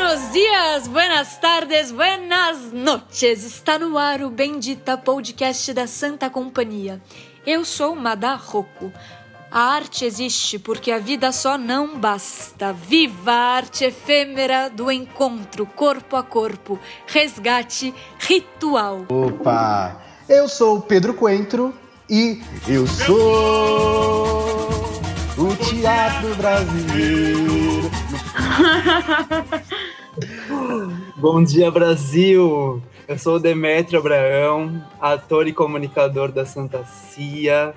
Buenos dias, buenas tardes, buenas noches. Está no ar o Bendita Podcast da Santa Companhia. Eu sou Madá Rocco. A arte existe porque a vida só não basta. Viva a arte efêmera do encontro corpo a corpo, resgate ritual. Opa! Eu sou o Pedro Coentro e eu sou o Teatro Brasileiro. Bom dia, Brasil! Eu sou o Demétrio Abraão, ator e comunicador da Santa Cia.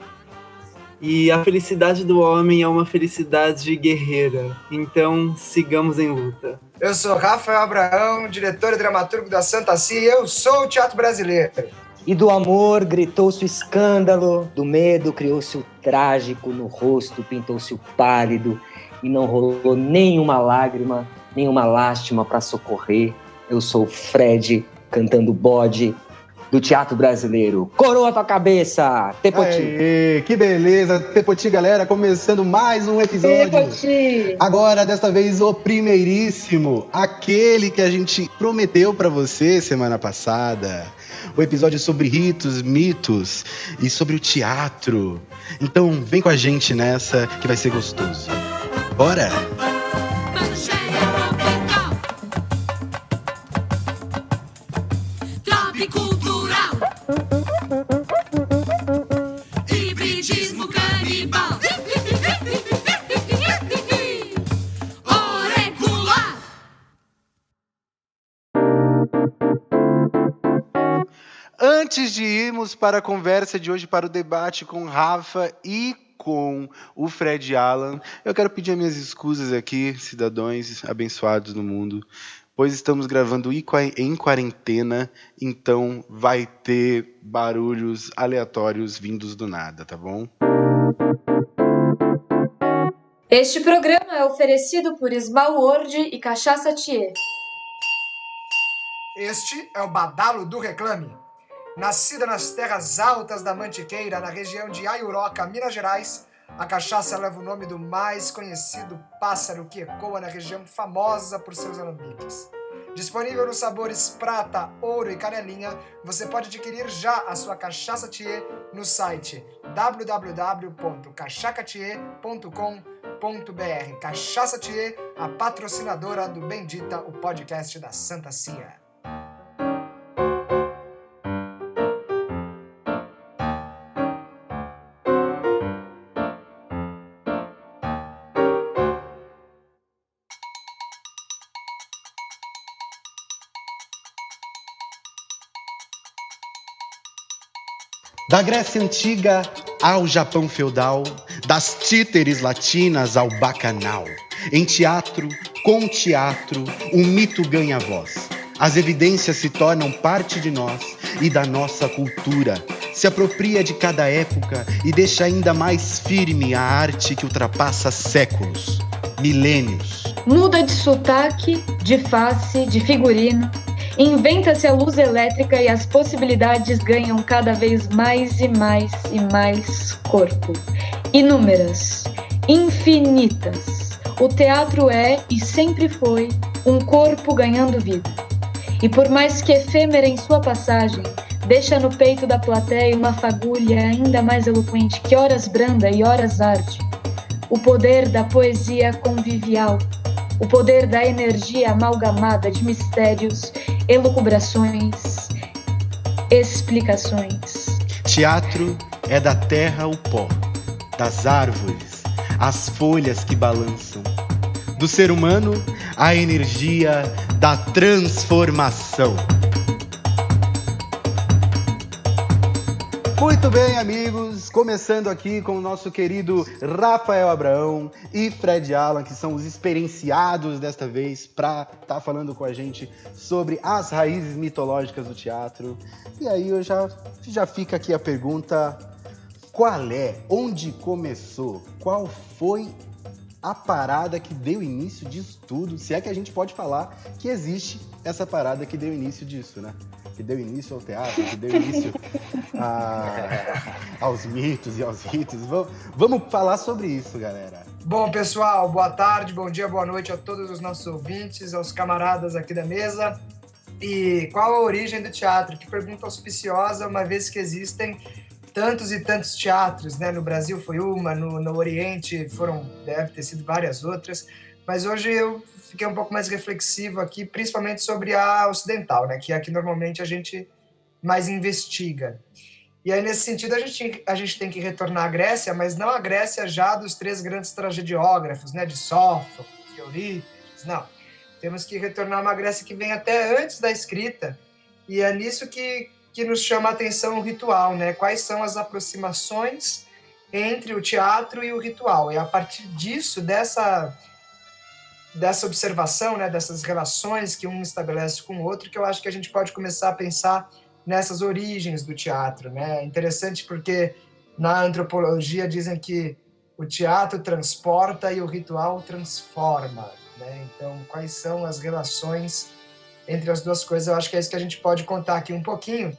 E a felicidade do homem é uma felicidade guerreira, então sigamos em luta. Eu sou Rafael Abraão, diretor e dramaturgo da Santa Cia, e eu sou o Teatro Brasileiro. E do amor gritou-se o escândalo, do medo criou-se o trágico, no rosto pintou-se o pálido, e não rolou nenhuma lágrima, nenhuma lástima para socorrer. Eu sou Fred, cantando bode do Teatro Brasileiro. Coroa tua cabeça, Tepoti! Aê, que beleza, Tepoti, galera, começando mais um episódio. Tepoti! Agora, desta vez, o primeiríssimo, aquele que a gente prometeu pra você semana passada. O episódio sobre ritos, mitos e sobre o teatro. Então, vem com a gente nessa, que vai ser gostoso. Bora! Antes de irmos para a conversa de hoje, para o debate com Rafa e com o Fred Alan, eu quero pedir as minhas escusas aqui, cidadãos abençoados do mundo, pois estamos gravando em quarentena, então vai ter barulhos aleatórios vindos do nada, tá bom? Este programa é oferecido por Esmalworld e Cachaça Thier. Este é o Badalo do Reclame. Nascida nas terras altas da Mantiqueira, na região de Aiuroca, Minas Gerais, a cachaça leva o nome do mais conhecido pássaro que ecoa na região famosa por seus alambiques. Disponível nos sabores prata, ouro e canelinha, você pode adquirir já a sua Cachaça Thier no site www.cachacatier.com.br. Cachaça Thier, a patrocinadora do Bendita, o podcast da Santa Cia. Da Grécia Antiga ao Japão feudal, das títeres latinas ao bacanal. Em teatro, com teatro, o mito ganha voz. As evidências se tornam parte de nós e da nossa cultura. Se apropria de cada época e deixa ainda mais firme a arte que ultrapassa séculos, milênios. Muda de sotaque, de face, de figurino. Inventa-se a luz elétrica e as possibilidades ganham cada vez mais e mais e mais corpo. Inúmeras, infinitas. O teatro é e sempre foi um corpo ganhando vida. E por mais que efêmera em sua passagem, deixa no peito da plateia uma fagulha ainda mais eloquente que horas branda e horas arde. O poder da poesia convivial. O poder da energia amalgamada de mistérios, elucubrações, explicações. Teatro é da terra o pó, das árvores, as folhas que balançam. Do ser humano, a energia da transformação. Muito bem, amigos, começando aqui com o nosso querido Rafael Abraão e Fred Alan, que são os experienciados desta vez para estar falando com a gente sobre as raízes mitológicas do teatro. E aí já fica aqui a pergunta, onde começou, qual foi a parada que deu início disso tudo, se é que a gente pode falar que existe essa parada que deu início disso, né? que deu início ao teatro, que deu início aos mitos e aos ritos. Vamos falar sobre isso, galera. Bom, pessoal, boa tarde, bom dia, boa noite a todos os nossos ouvintes, aos camaradas aqui da mesa. E qual a origem do teatro? Que pergunta auspiciosa, uma vez que existem tantos e tantos teatros, né? No Brasil foi uma, no Oriente deve ter sido várias outras, mas hoje eu fiquei um pouco mais reflexivo aqui, principalmente sobre a ocidental, né? Que é a que normalmente a gente mais investiga. E aí, nesse sentido, a gente tem que retornar à Grécia, mas não a Grécia já dos 3 grandes tragediógrafos, né? De Sófocles, de Eurípides, não. Temos que retornar a uma Grécia que vem até antes da escrita, e é nisso que nos chama a atenção o ritual, né? Quais são as aproximações entre o teatro e o ritual. E a partir disso, dessa observação, né, dessas relações que um estabelece com o outro, que eu acho que a gente pode começar a pensar nessas origens do teatro, né? É interessante porque na antropologia dizem que o teatro transporta e o ritual transforma, né? Então, quais são as relações entre as duas coisas? Eu acho que é isso que a gente pode contar aqui um pouquinho,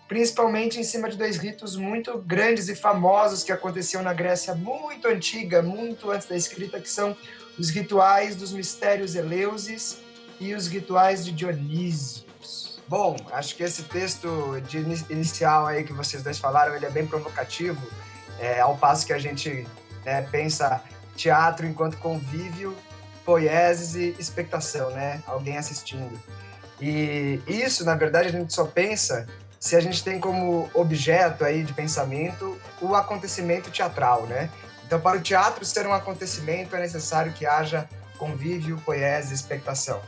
principalmente em cima de 2 ritos muito grandes e famosos que aconteciam na Grécia muito antiga, muito antes da escrita, que são os rituais dos mistérios eleusis e os rituais de Dionísios. Bom, acho que esse texto inicial aí que vocês dois falaram, ele é bem provocativo, ao passo que a gente pensa teatro enquanto convívio, poiesis e expectação, né? Alguém assistindo. E isso, na verdade, a gente só pensa se a gente tem como objeto aí de pensamento o acontecimento teatral, né? Então, para o teatro ser um acontecimento, é necessário que haja convívio, poiesia, expectação.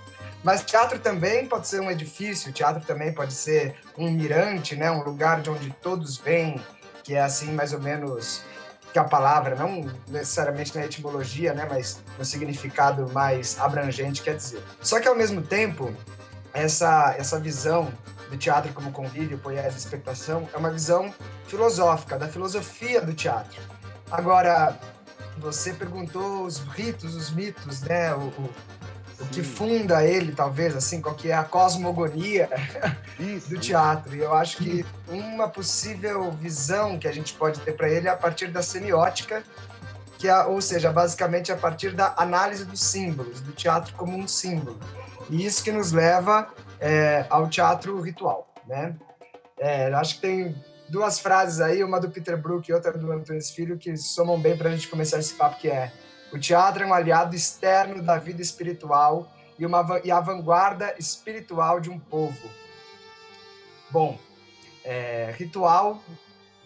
Mas teatro também pode ser um edifício, teatro também pode ser um mirante, né? Um lugar de onde todos vêm, que é assim mais ou menos que a palavra, não necessariamente na etimologia, né? Mas no significado mais abrangente quer dizer. Só que, ao mesmo tempo, essa visão do teatro como convívio, poiesia, expectação, é uma visão filosófica, da filosofia do teatro. Agora, você perguntou os ritos, os mitos, né? O que funda ele, talvez, assim, qual que é a cosmogonia do teatro. E eu acho que uma possível visão que a gente pode ter para ele é a partir da semiótica, ou seja, basicamente a partir da análise dos símbolos, do teatro como um símbolo. E isso que nos leva ao teatro ritual, né? Acho que tem 2 frases aí, uma do Peter Brook e outra do Antunes Filho, que somam bem para a gente começar esse papo, que é: o teatro é um aliado externo da vida espiritual e a vanguarda espiritual de um povo. Bom, ritual,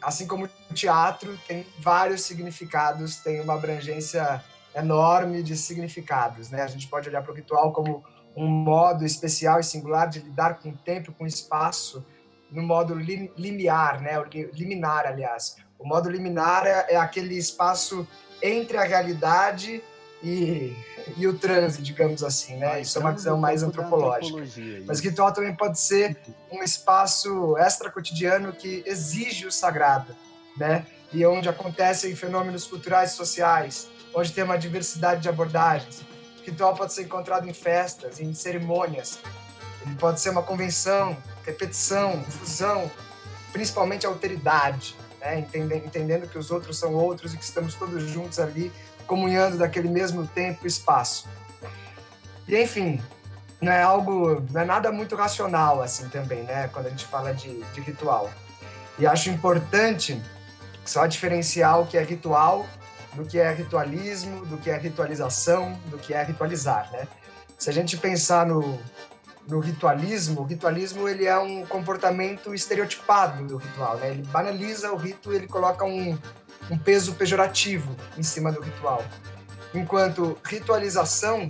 assim como o teatro, tem vários significados, tem uma abrangência enorme de significados, né? A gente pode olhar para o ritual como um modo especial e singular de lidar com o tempo, com o espaço, no modo limiar, né? Liminar, aliás. O modo liminar é aquele espaço entre a realidade e o transe, digamos assim, né? Isso é uma visão mais antropológica. Mas ritual também pode ser um espaço extra-cotidiano que exige o sagrado, né? E onde acontecem fenômenos culturais e sociais, onde tem uma diversidade de abordagens. O ritual pode ser encontrado em festas, em cerimônias. Ele pode ser uma convenção, repetição, fusão, principalmente alteridade, né? Entendendo que os outros são outros e que estamos todos juntos ali, comunhando daquele mesmo tempo e espaço. E, enfim, não é nada muito racional assim também, né? Quando a gente fala de ritual. E acho importante só diferenciar o que é ritual do que é ritualismo, do que é ritualização, do que é ritualizar, né? Se a gente pensar no ritualismo, o ritualismo ele é um comportamento estereotipado do ritual, né? Ele banaliza o rito, ele coloca um peso pejorativo em cima do ritual. Enquanto ritualização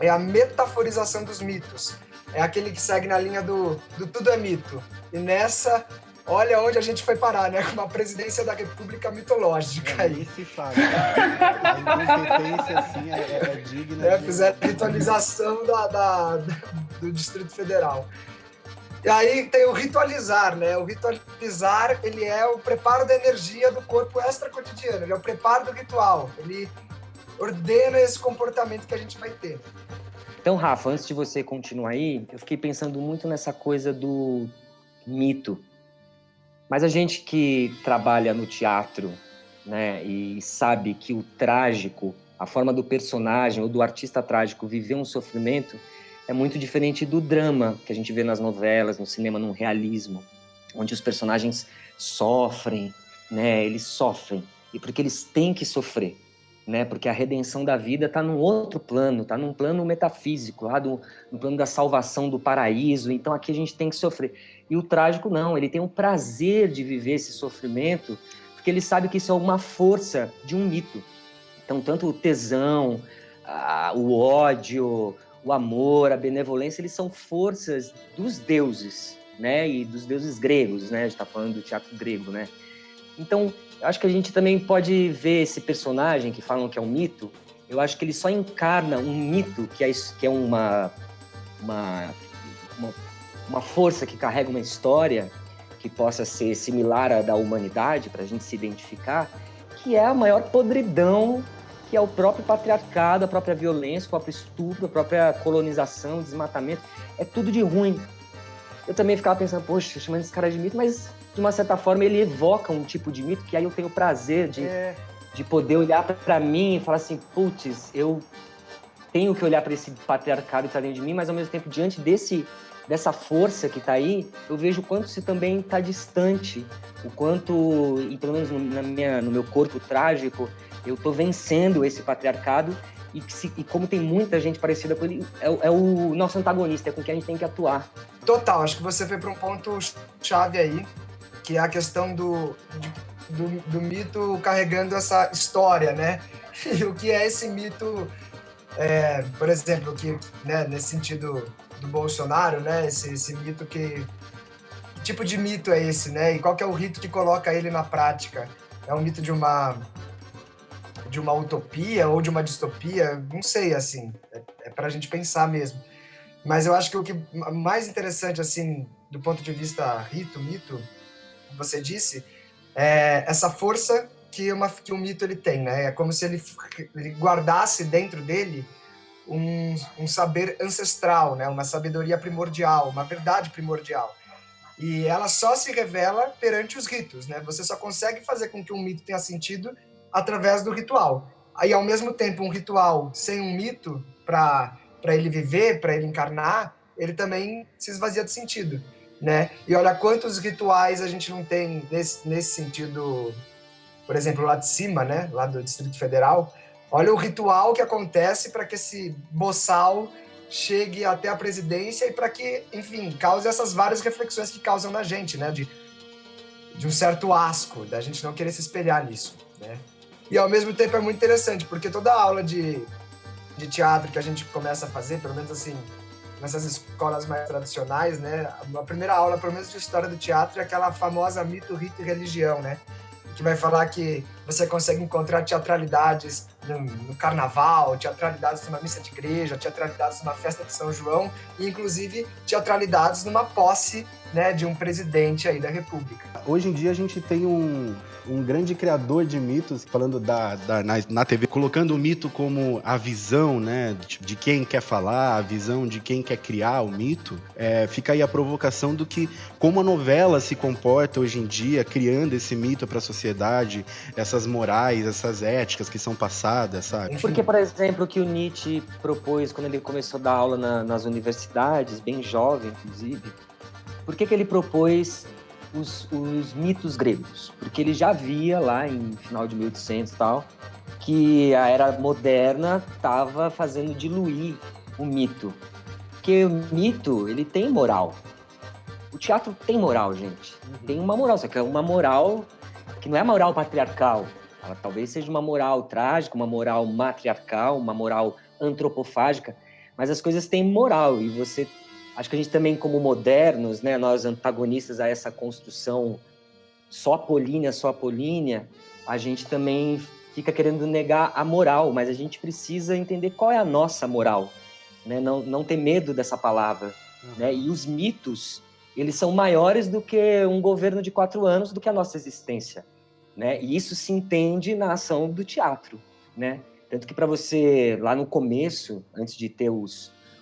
é a metaforização dos mitos, é aquele que segue na linha do tudo é mito. E nessa, olha onde a gente foi parar, né? Com uma presidência da República mitológica aí. Se fala. A incompetência, assim, é digna de... Fizeram a ritualização do Distrito Federal. E aí tem o ritualizar, né? O ritualizar, ele é o preparo da energia do corpo extra-cotidiano, ele é o preparo do ritual, ele ordena esse comportamento que a gente vai ter. Então, Rafa, antes de você continuar aí, eu fiquei pensando muito nessa coisa do mito. Mas a gente que trabalha no teatro, né, e sabe que o trágico, a forma do personagem ou do artista trágico viver um sofrimento é muito diferente do drama que a gente vê nas novelas, no cinema, no realismo, onde os personagens sofrem, né, eles sofrem, e porque eles têm que sofrer, né, porque a redenção da vida está num outro plano, está num plano metafísico, lá no plano da salvação do paraíso, então aqui a gente tem que sofrer. E o trágico não, ele tem o prazer de viver esse sofrimento, porque ele sabe que isso é uma força de um mito. Então, tanto o tesão, o ódio, o amor, a benevolência, eles são forças dos deuses, né? E dos deuses gregos, né? A gente está falando do teatro grego, né? Então, eu acho que a gente também pode ver esse personagem que falam que é um mito, eu acho que ele só encarna um mito que é uma força que carrega uma história que possa ser similar à da humanidade, para a gente se identificar, que é a maior podridão, que é o próprio patriarcado, a própria violência, o próprio estupro, a própria colonização, desmatamento. É tudo de ruim. Eu também ficava pensando, poxa, chamando esse cara de mito, mas de uma certa forma ele evoca um tipo de mito que aí eu tenho o prazer de poder olhar para mim e falar assim, putz, eu tenho que olhar para esse patriarcado que está dentro de mim, mas ao mesmo tempo, diante dessa força que está aí, eu vejo o quanto isso também está distante, o quanto, e pelo menos no meu corpo trágico, eu estou vencendo esse patriarcado e como tem muita gente parecida com ele, é o nosso antagonista, é com quem a gente tem que atuar. Total, acho que você foi para um ponto chave aí, que é a questão do mito carregando essa história, né? E o que é esse mito, por exemplo, que, né, nesse sentido do Bolsonaro, né? Esse mito que tipo de mito é esse, né? E qual que é o rito que coloca ele na prática? É um mito de uma utopia ou de uma distopia? Não sei, assim, é pra gente pensar mesmo. Mas eu acho que o que mais interessante, assim, do ponto de vista rito, mito, como você disse, é essa força que o mito ele tem, né? É como se ele guardasse dentro dele um saber ancestral, né? Uma sabedoria primordial, uma verdade primordial. E ela só se revela perante os ritos, né? Você só consegue fazer com que um mito tenha sentido através do ritual. Aí, ao mesmo tempo, um ritual sem um mito para ele viver, para ele encarnar, ele também se esvazia de sentido, né? E olha quantos rituais a gente não tem nesse sentido, por exemplo, lá de cima, né? Lá do Distrito Federal. Olha o ritual que acontece para que esse boçal chegue até a presidência e para que, enfim, cause essas várias reflexões que causam na gente, né? De um certo asco, da gente não querer se espelhar nisso, né? E ao mesmo tempo é muito interessante, porque toda aula de teatro que a gente começa a fazer, pelo menos assim, nessas escolas mais tradicionais, né? A primeira aula, pelo menos de história do teatro, é aquela famosa mito, rito e religião, né? Que vai falar que você consegue encontrar teatralidades no carnaval, teatralidades numa missa de igreja, teatralidades numa festa de São João e, inclusive, teatralidades numa posse, né, de um presidente aí da República. Hoje em dia a gente tem um grande criador de mitos, falando na TV, colocando o mito como a visão, né, de quem quer falar, a visão de quem quer criar o mito. Fica aí a provocação do que, como a novela se comporta hoje em dia, criando esse mito para a sociedade, essas morais, essas éticas que são passadas, sabe? Porque, por exemplo, o que o Nietzsche propôs quando ele começou a dar aula nas universidades, bem jovem, inclusive, por que ele propôs os mitos gregos? Porque ele já via lá em final de 1800 e tal, que a era moderna estava fazendo diluir o mito. Porque o mito, ele tem moral. O teatro tem moral, gente. Tem uma moral, só que é uma moral que não é moral patriarcal. Ela talvez seja uma moral trágica, uma moral matriarcal, uma moral antropofágica, mas as coisas têm moral e você... Acho que a gente também, como modernos, né, nós antagonistas a essa construção só apolínea, a gente também fica querendo negar a moral, mas a gente precisa entender qual é a nossa moral, né? Não ter medo dessa palavra. Né? E os mitos, eles são maiores do que um governo de 4 anos, do que a nossa existência. Né? E isso se entende na ação do teatro. Né? Tanto que para você, lá no começo, antes de ter o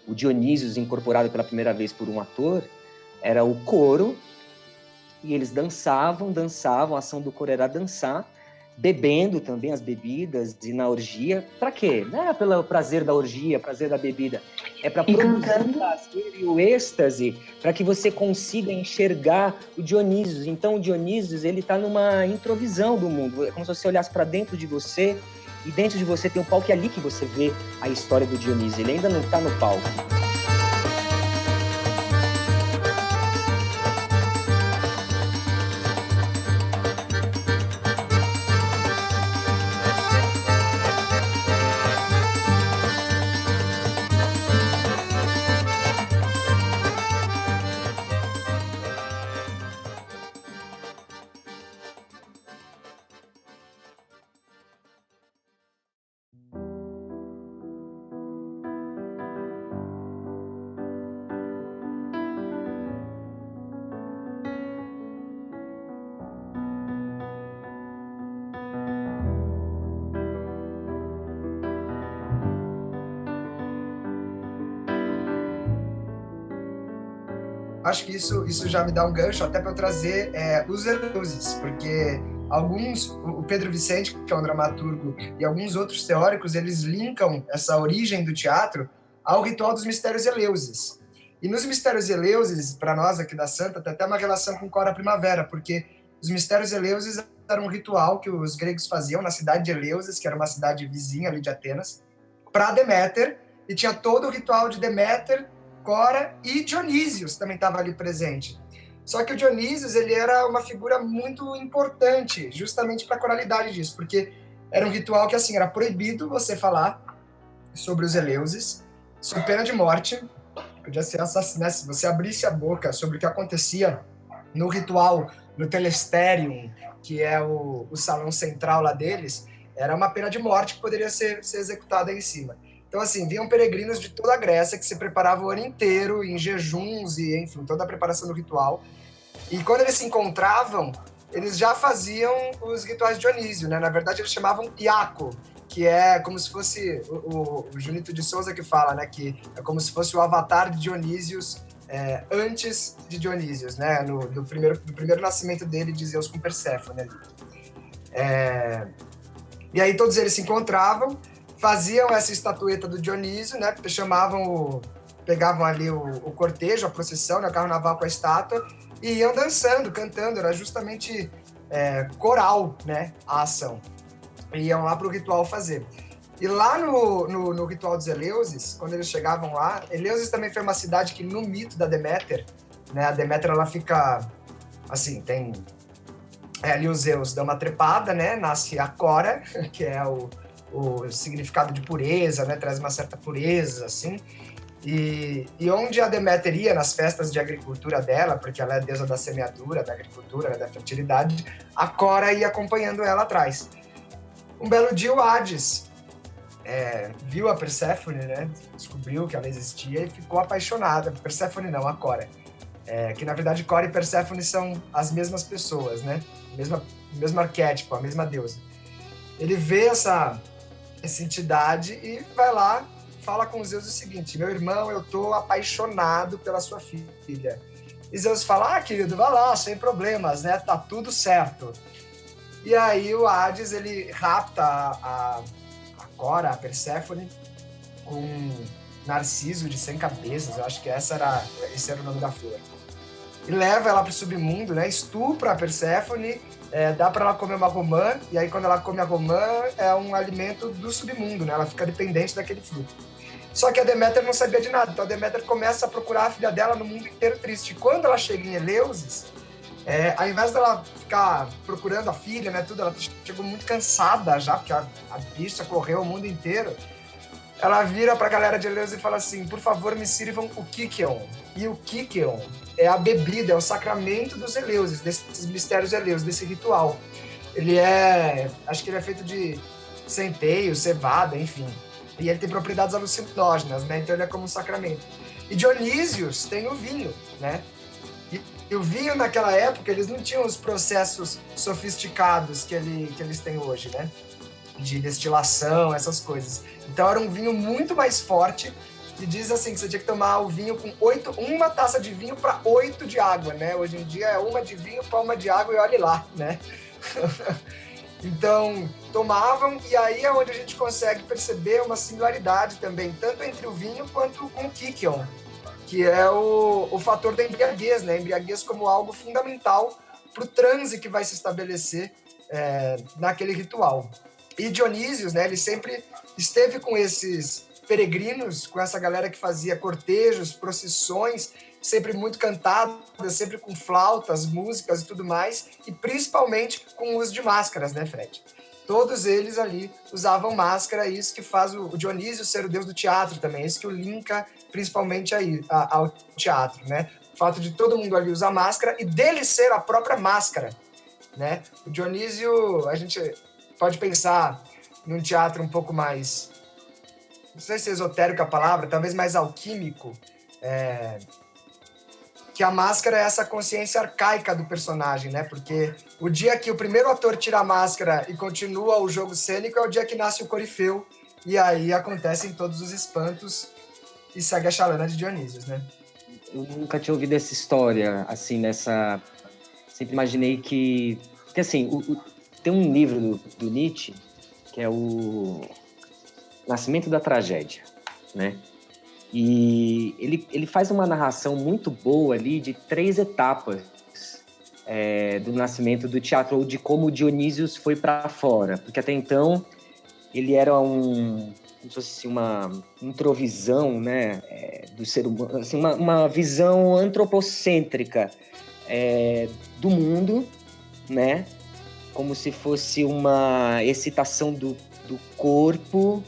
Dionísios incorporado pela primeira vez por um ator, era o coro e eles dançavam, a ação do coro era dançar, bebendo também as bebidas e na orgia. Para quê? Não é pelo prazer da orgia, prazer da bebida, é para produzir o prazer e o êxtase, para que você consiga enxergar o Dionísio. Então o Dionísio, ele está numa introvisão do mundo, é como se você olhasse para dentro de você, e dentro de você tem um palco, e é ali que você vê a história do Dionísio, ele ainda não está no palco. Acho que isso já me dá um gancho até para eu trazer os Eleusis, porque o Pedro Vicente, que é um dramaturgo, e alguns outros teóricos, eles linkam essa origem do teatro ao ritual dos mistérios Eleusis. E nos mistérios Eleusis, para nós aqui da Santa, tem até uma relação com Cora Primavera, porque os mistérios Eleusis eram um ritual que os gregos faziam na cidade de Eleusis, que era uma cidade vizinha ali de Atenas, para Deméter, e tinha todo o ritual de Deméter, Cora e Dionísios também estava ali presente. Só que o Dionísios, ele era uma figura muito importante, justamente para a coralidade disso, porque era um ritual que, assim, era proibido você falar sobre os Eleusis, sob pena de morte, podia ser assassinado, se você abrisse a boca sobre o que acontecia no ritual, no Telesterium, que é o salão central lá deles, era uma pena de morte que poderia ser executada em cima. Então, assim, vinham peregrinos de toda a Grécia que se preparavam o ano inteiro em jejuns e, enfim, toda a preparação do ritual. E quando eles se encontravam, eles já faziam os rituais de Dionísio, né? Na verdade, eles chamavam Iaco, que é como se fosse o Junito de Souza que fala, né? Que é como se fosse o avatar de Dionísios antes de Dionísios, né? Do primeiro nascimento dele de Zeus com Perséfone. E aí todos eles se encontravam, faziam essa estatueta do Dionísio, né? Pegavam ali o cortejo, a procissão, né, o carro-naval com a estátua, e iam dançando, cantando. Era justamente coral, né? A ação. E iam lá para o ritual fazer. E lá no ritual dos Eleusis, quando eles chegavam lá, Eleusis também foi uma cidade que no mito da Deméter, né? A Deméter, ela fica assim, tem ali os Zeus dão uma trepada, né? Nasce a Cora, que é o significado de pureza, né? Traz uma certa pureza, assim. E onde a Deméter ia nas festas de agricultura dela, porque ela é deusa da semeadura, da agricultura, da fertilidade, a Cora ia acompanhando ela atrás. Um belo dia o Hades viu a Perséfone, né? Descobriu que ela existia e ficou apaixonada. Perséfone não, a Cora. Que na verdade Cora e Perséfone são as mesmas pessoas, né? O mesmo arquétipo, a mesma deusa. Ele vê essa entidade e vai lá, fala com Zeus o seguinte: meu irmão, eu tô apaixonado pela sua filha. E Zeus fala: querido, vai lá, sem problemas, né? Tá tudo certo. E aí o Hades, ele rapta a Cora, a Perséfone, com Narciso de 100 cabeças, eu acho que esse era o nome da flor. E leva ela pro submundo, né? Estupra a Perséfone, dá para ela comer uma romã, e aí quando ela come a romã é um alimento do submundo, né? Ela fica dependente daquele fruto. Só que a Deméter não sabia de nada, então a Deméter começa a procurar a filha dela no mundo inteiro triste. Quando ela chega em Eleusis, ao invés dela ficar procurando a filha, né, tudo, ela chegou muito cansada já, porque a bicha correu o mundo inteiro. Ela vira pra galera de Eleusis e fala assim: por favor, me sirvam o Kykeon. E o Kykeon é a bebida, é o sacramento dos Eleusis, desses mistérios Eleusis, desse ritual. Acho que ele é feito de centeio, cevada, enfim. E ele tem propriedades alucinógenas, né? Então ele é como um sacramento. E Dionísios tem o vinho, né? E o vinho naquela época, eles não tinham os processos sofisticados que eles têm hoje, né? De destilação, essas coisas. Então era um vinho muito mais forte que diz assim, que você tinha que tomar o vinho com uma taça de vinho para 8 de água, né? Hoje em dia é uma de vinho para uma de água e olhe lá, né? Então, tomavam, e aí é onde a gente consegue perceber uma similaridade também, tanto entre o vinho quanto com o Kykeon, que é o fator da embriaguez, né? A embriaguez como algo fundamental para o transe que vai se estabelecer naquele ritual. E Dionísios, né? Ele sempre esteve com esses peregrinos, com essa galera que fazia cortejos, procissões, sempre muito cantadas, sempre com flautas, músicas e tudo mais, e principalmente com o uso de máscaras, né, Fred? Todos eles ali usavam máscara, isso que faz o Dionísio ser o deus do teatro também, isso que o linka principalmente aí, ao teatro, né? O fato de todo mundo ali usar máscara e dele ser a própria máscara, né? O Dionísio, a gente pode pensar num teatro um pouco mais, não sei se é esotérico a palavra, talvez mais alquímico, que a máscara é essa consciência arcaica do personagem, né? Porque o dia que o primeiro ator tira a máscara e continua o jogo cênico é o dia que nasce o Corifeu, e aí acontecem todos os espantos e segue a chalana de Dionísios, né? Eu nunca tinha ouvido essa história, assim, nessa... Sempre imaginei que assim, tem um livro do Nietzsche, que é o Nascimento da Tragédia, né? E ele faz uma narração muito boa ali de 3 etapas do nascimento do teatro, ou de como o Dionísios foi para fora. Porque até então ele era como se fosse uma introvisão, né, do ser humano, assim, uma visão antropocêntrica do mundo, né? Como se fosse uma excitação do corpo,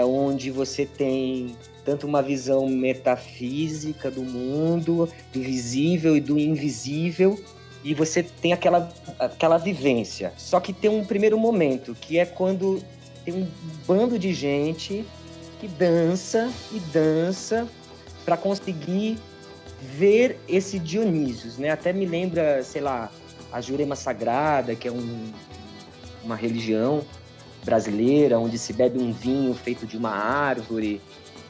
onde você tem tanto uma visão metafísica do mundo, do visível e do invisível, e você tem aquela vivência. Só que tem um primeiro momento, que é quando tem um bando de gente que dança e dança para conseguir ver esse Dionísios, né? Até me lembra, sei lá, a Jurema Sagrada, que é uma religião brasileira, onde se bebe um vinho feito de uma árvore,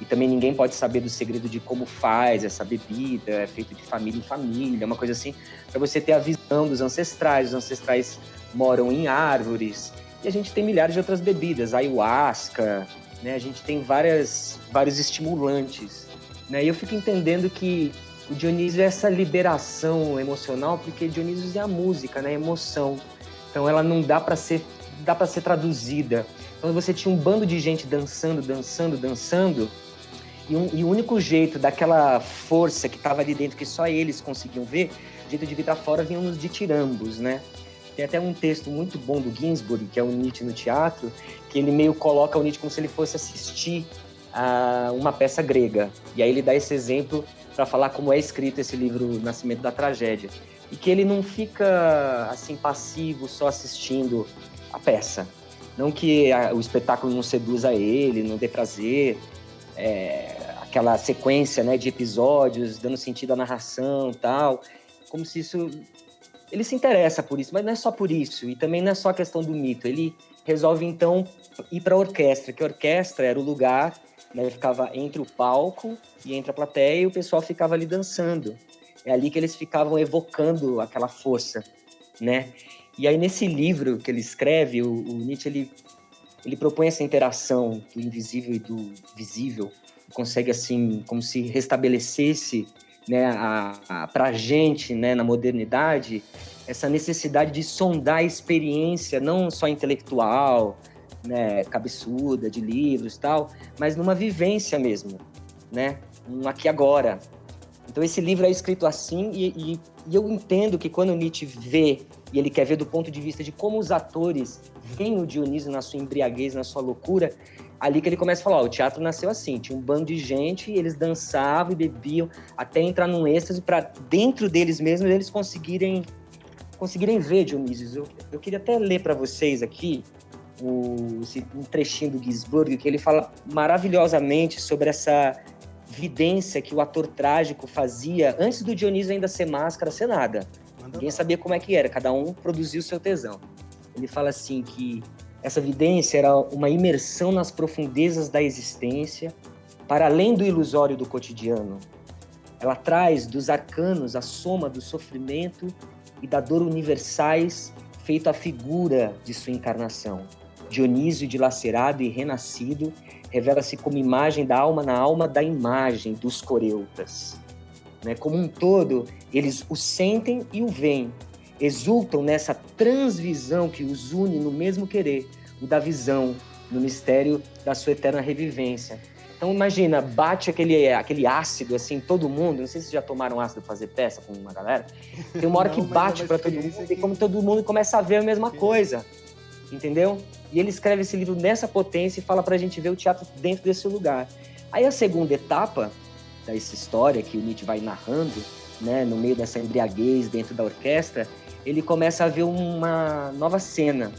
e também ninguém pode saber do segredo de como faz essa bebida, é feito de família em família, uma coisa assim, para você ter a visão dos ancestrais. Os ancestrais moram em árvores, e a gente tem milhares de outras bebidas, ayahuasca, né? A gente tem vários estimulantes, né? E eu fico entendendo que o Dionísio é essa liberação emocional, porque Dionísio é a música, né? A emoção. Então ela não dá para ser traduzida. Então você tinha um bando de gente dançando, e o único jeito daquela força que estava ali dentro, que só eles conseguiam ver, o jeito de vir para fora vinham nos ditirambos, né? Tem até um texto muito bom do Ginsburg, que é o Nietzsche no teatro, que ele meio coloca o Nietzsche como se ele fosse assistir a uma peça grega. E aí ele dá esse exemplo para falar como é escrito esse livro Nascimento da Tragédia. E que ele não fica assim passivo, só assistindo a peça. Não que o espetáculo não seduza ele, não dê prazer, aquela sequência, né, de episódios dando sentido à narração e tal, como se isso... Ele se interessa por isso, mas não é só por isso, e também não é só a questão do mito. Ele resolve, então, ir para a orquestra, que a orquestra era o lugar, né, ficava entre o palco e entre a plateia, e o pessoal ficava ali dançando. É ali que eles ficavam evocando aquela força, né? E aí, nesse livro que ele escreve, o Nietzsche, ele propõe essa interação do invisível e do visível, consegue, assim, como se restabelecesse, né, para a gente, né, na modernidade, essa necessidade de sondar a experiência, não só intelectual, né, cabeçuda, de livros e tal, mas numa vivência mesmo, né, um aqui agora. Então esse livro é escrito assim, e eu entendo que quando o Nietzsche vê, e ele quer ver do ponto de vista de como os atores veem o Dionísio na sua embriaguez, na sua loucura, ali que ele começa a falar, o teatro nasceu assim, tinha um bando de gente, eles dançavam e bebiam, até entrar num êxtase, para dentro deles mesmos eles conseguirem ver Dionísio. Eu queria até ler para vocês aqui um trechinho do Ginsburg, que ele fala maravilhosamente sobre essa vidência que o ator trágico fazia antes do Dionísio ainda ser máscara, ser nada. Ninguém sabia como é que era, cada um produzia o seu tesão. Ele fala assim que essa vidência era uma imersão nas profundezas da existência, para além do ilusório do cotidiano. Ela traz dos arcanos a soma do sofrimento e da dor universais, feito a figura de sua encarnação. Dionísio, dilacerado e renascido, revela-se como imagem da alma na alma da imagem dos coreutas. Né? Como um todo, eles o sentem e o veem, exultam nessa transvisão que os une no mesmo querer, o da visão, no mistério da sua eterna revivência. Então imagina, bate aquele ácido assim, todo mundo, não sei se vocês já tomaram ácido pra fazer peça com uma galera, tem uma hora que bate para todo mundo e como todo mundo começa a ver a mesma coisa, entendeu? E ele escreve esse livro nessa potência e fala pra gente ver o teatro dentro desse lugar. Aí a segunda etapa dessa história que o Nietzsche vai narrando, né, no meio dessa embriaguez dentro da orquestra, ele começa a ver uma nova cena.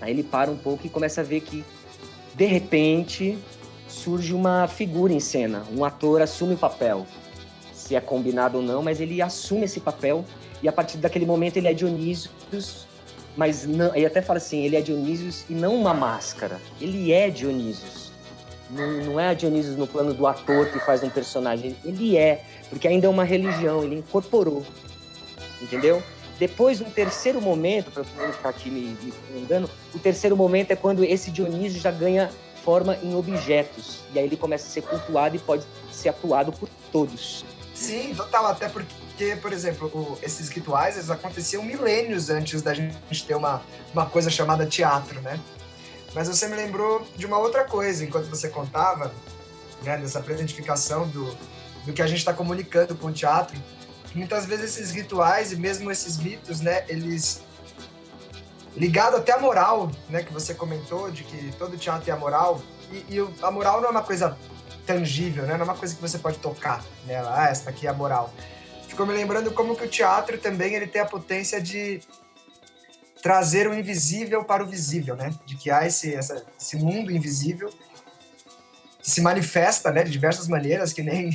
Aí ele para um pouco e começa a ver que, de repente, surge uma figura em cena. Um ator assume o papel. Se é combinado ou não, mas ele assume esse papel e a partir daquele momento ele é Dionísio, mas não, ele até fala assim, ele é Dionísio e não uma máscara. Ele é Dionísio. Não é Dionísio no plano do ator que faz um personagem. Ele é, porque ainda é uma religião, ele incorporou. Entendeu? Depois, um terceiro momento, para não ficar aqui me engano, o terceiro momento é quando esse Dionísio já ganha forma em objetos. E aí ele começa a ser cultuado e pode ser atuado por todos. Sim, total. Até porque, por exemplo, esses rituais eles aconteciam milênios antes da gente ter uma coisa chamada teatro, né? Mas você me lembrou de uma outra coisa, enquanto você contava, né, dessa presentificação do que a gente está comunicando com o teatro. Muitas vezes esses rituais e mesmo esses mitos, né, eles ligado até a moral, né, que você comentou, de que todo teatro é amoral, e a moral não é uma coisa tangível, né, não é uma coisa que você pode tocar nela, essa aqui é a moral. Ficou me lembrando como que o teatro também ele tem a potência de trazer o invisível para o visível, né, de que há esse mundo invisível que se manifesta, né, de diversas maneiras, que nem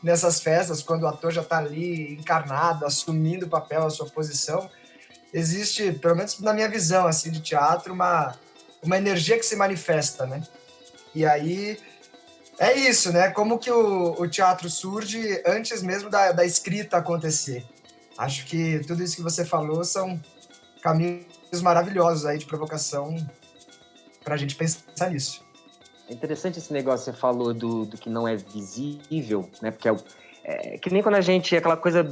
nessas festas, quando o ator já está ali encarnado, assumindo o papel, a sua posição, existe, pelo menos na minha visão assim, de teatro, uma energia que se manifesta, né? E aí é isso, né? Como que o teatro surge antes mesmo da escrita acontecer. Acho que tudo isso que você falou são caminhos maravilhosos aí de provocação para a gente pensar nisso. É interessante esse negócio que você falou do que não é visível, né? Porque é que nem quando a gente, aquela coisa,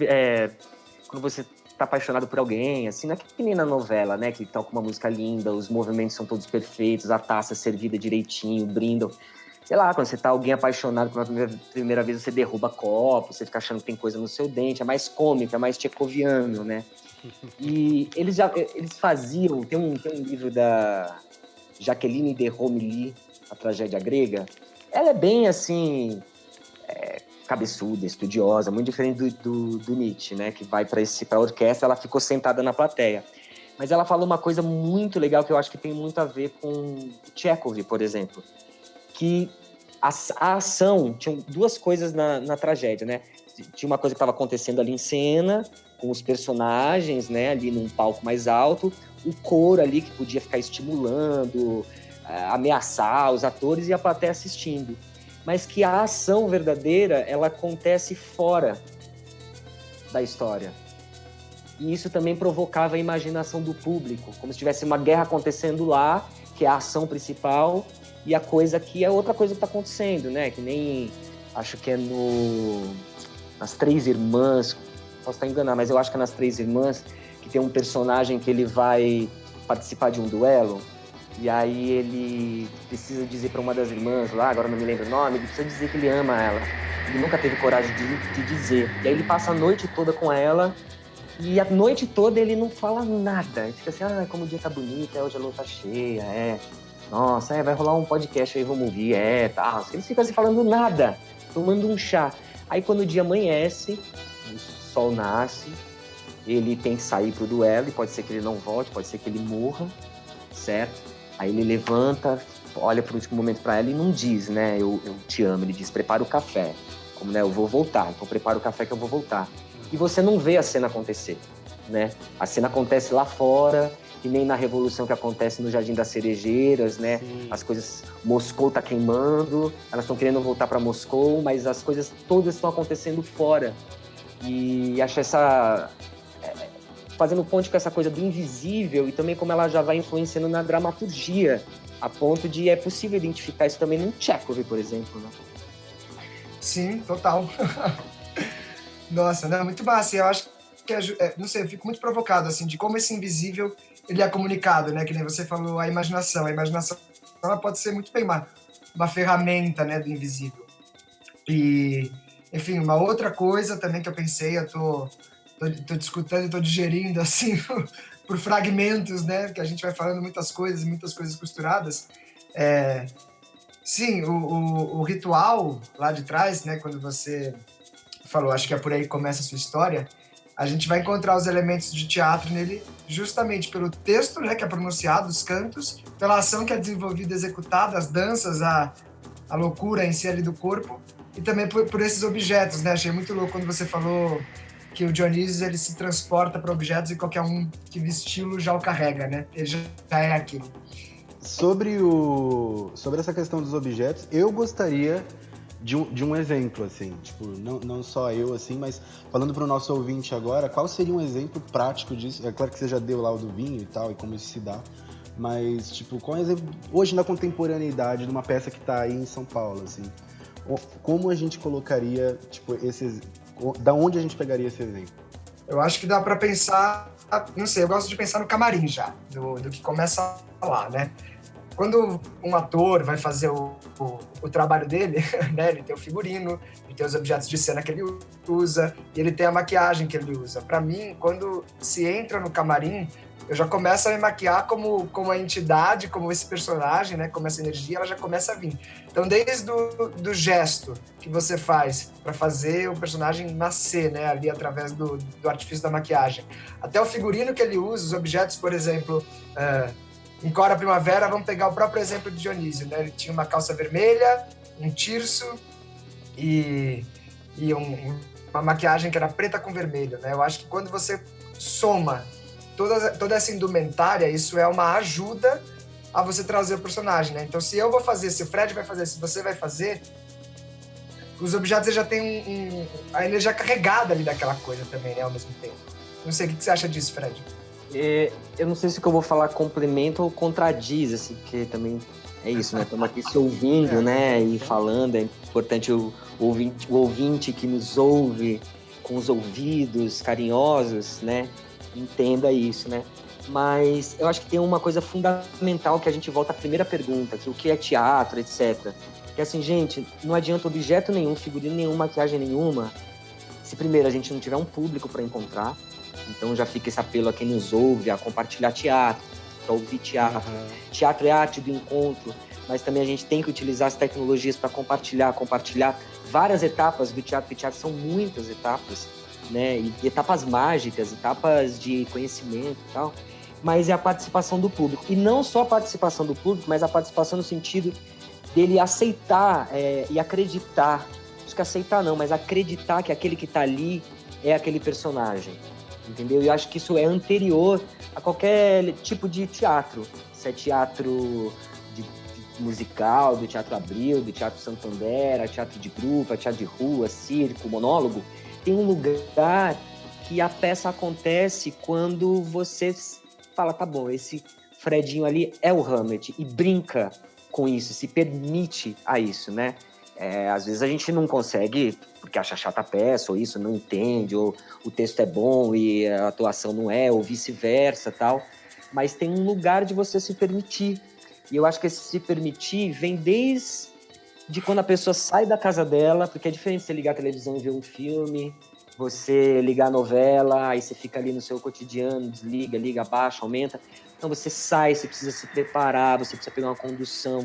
quando você tá apaixonado por alguém, assim, não é que nem na novela, né? Que toca uma música linda, os movimentos são todos perfeitos, a taça servida direitinho, brindam. Sei lá, quando você tá alguém apaixonado pela primeira vez, você derruba copo, você fica achando que tem coisa no seu dente, é mais cômico, é mais tchecoviano, né? E eles faziam, tem um livro da Jacqueline de Romilly, A Tragédia Grega. Ela é bem, assim, cabeçuda, estudiosa, muito diferente do Nietzsche, né? Que vai para a orquestra, ela ficou sentada na plateia. Mas ela falou uma coisa muito legal que eu acho que tem muito a ver com Tchekov, por exemplo. Que a ação, tinham duas coisas na tragédia, né? Tinha uma coisa que estava acontecendo ali em cena, com os personagens, né? Ali num palco mais alto, o coro ali que podia ficar estimulando, ameaçar os atores e a plateia assistindo. Mas que a ação verdadeira, ela acontece fora da história. E isso também provocava a imaginação do público, como se tivesse uma guerra acontecendo lá, que é a ação principal, e a coisa que é outra coisa que está acontecendo, né? Que nem, acho que é nas Três Irmãs, posso estar enganado, mas eu acho que é nas Três Irmãs, que tem um personagem que ele vai participar de um duelo, e aí ele precisa dizer para uma das irmãs lá, agora não me lembro o nome, ele precisa dizer que ele ama ela. Ele nunca teve coragem de dizer. E aí ele passa a noite toda com ela, e a noite toda ele não fala nada. Ele fica assim, como o dia tá bonito, hoje a lua tá cheia, nossa, vai rolar um podcast aí, vamos ouvir, tal. Eles ficam assim falando nada, tomando um chá. Aí quando o dia amanhece, o sol nasce, ele tem que sair pro duelo, e pode ser que ele não volte, pode ser que ele morra, certo? Aí ele levanta, olha pro último momento para ela e não diz, né, eu te amo. Ele diz, prepara o café, como, né, eu vou voltar, então prepara o café que eu vou voltar. E você não vê a cena acontecer, né? A cena acontece lá fora, que nem na Revolução que acontece no Jardim das Cerejeiras, né? Sim. As coisas... Moscou tá queimando, elas estão querendo voltar para Moscou, mas as coisas todas estão acontecendo fora. E acho essa... fazendo ponte com essa coisa do invisível e também como ela já vai influenciando na dramaturgia, a ponto de é possível identificar isso também num Chekhov, por exemplo, né? Sim, total. Nossa, né? Muito massa. Eu acho que, não sei, eu fico muito provocado, assim, de como esse invisível, ele é comunicado, né? Que nem você falou, a imaginação. A imaginação, ela pode ser muito bem uma ferramenta, né, do invisível. E, enfim, uma outra coisa também que eu pensei, eu tô discutindo, tô digerindo, assim, por fragmentos, né? Que a gente vai falando muitas coisas costuradas. Sim, o ritual lá de trás, né? Quando você falou, acho que é por aí que começa a sua história, a gente vai encontrar os elementos de teatro nele justamente pelo texto, né, que é pronunciado, os cantos, pela ação que é desenvolvida, executada, as danças, a loucura em si ali do corpo, e também por esses objetos, né? Achei muito louco quando você falou que o Dionísio, ele se transporta para objetos e qualquer um que vesti-lo já o carrega, né? Ele já é aquilo. Sobre essa questão dos objetos, eu gostaria de um exemplo, assim, tipo, não só eu, assim, mas falando para o nosso ouvinte agora, qual seria um exemplo prático disso? É claro que você já deu lá o do vinho e tal, e como isso se dá, mas, tipo, qual é o exemplo, hoje na contemporaneidade, de uma peça que está aí em São Paulo, assim, como a gente colocaria, tipo, da onde a gente pegaria esse exemplo? Eu acho que dá para pensar, não sei, eu gosto de pensar no camarim já, do que começa lá, né? Quando um ator vai fazer o trabalho dele, né, ele tem o figurino, ele tem os objetos de cena que ele usa, e ele tem a maquiagem que ele usa. Para mim, quando se entra no camarim, eu já começo a me maquiar como a entidade, como esse personagem, né, como essa energia, ela já começa a vir. Então, desde do gesto que você faz para fazer o personagem nascer, né, ali através do artifício da maquiagem, até o figurino que ele usa, os objetos, por exemplo... Em Cora Primavera, vamos pegar o próprio exemplo de Dionísio, né? Ele tinha uma calça vermelha, um tirso e uma maquiagem que era preta com vermelho, né? Eu acho que quando você soma toda essa indumentária, isso é uma ajuda a você trazer o personagem, né? Então, se eu vou fazer, se o Fred vai fazer, se você vai fazer, os objetos já têm a energia carregada ali daquela coisa também, né? Ao mesmo tempo. Não sei, o que você acha disso, Fred? Eu não sei se o que eu vou falar complementa ou contradiz, assim, porque também é isso, né? Estamos aqui se ouvindo, né? E falando, é importante o ouvinte que nos ouve com os ouvidos carinhosos, né? Entenda isso, né? Mas eu acho que tem uma coisa fundamental que a gente volta à primeira pergunta, que o que é teatro, etc. Que assim, gente, não adianta objeto nenhum, figurino nenhum, maquiagem nenhuma, se primeiro a gente não tiver um público para encontrar. Então já fica esse apelo a quem nos ouve, a compartilhar teatro, a ouvir teatro. Uhum. Teatro é arte do encontro, mas também a gente tem que utilizar as tecnologias para compartilhar várias etapas do teatro, porque teatro são muitas etapas, né? E etapas mágicas, etapas de conhecimento e tal, mas é a participação do público. E não só a participação do público, mas a participação no sentido dele aceitar e acreditar. Acho que aceitar não, mas acreditar que aquele que está ali é aquele personagem. Entendeu? E eu acho que isso é anterior a qualquer tipo de teatro. Se é teatro de musical, do Teatro Abril, do Teatro Santander, teatro de grupo, teatro de rua, circo, monólogo. Tem um lugar que a peça acontece quando você fala, tá bom, esse Fredinho ali é o Hamlet, e brinca com isso, se permite a isso, né? Às vezes a gente não consegue, porque acha chata a peça, ou isso, não entende, ou o texto é bom e a atuação não é, ou vice-versa, tal. Mas tem um lugar de você se permitir. E eu acho que esse se permitir vem desde quando a pessoa sai da casa dela, porque é diferente você ligar a televisão e ver um filme, você ligar a novela, aí você fica ali no seu cotidiano, desliga, liga, abaixa, aumenta. Então você sai, você precisa se preparar, você precisa pegar uma condução,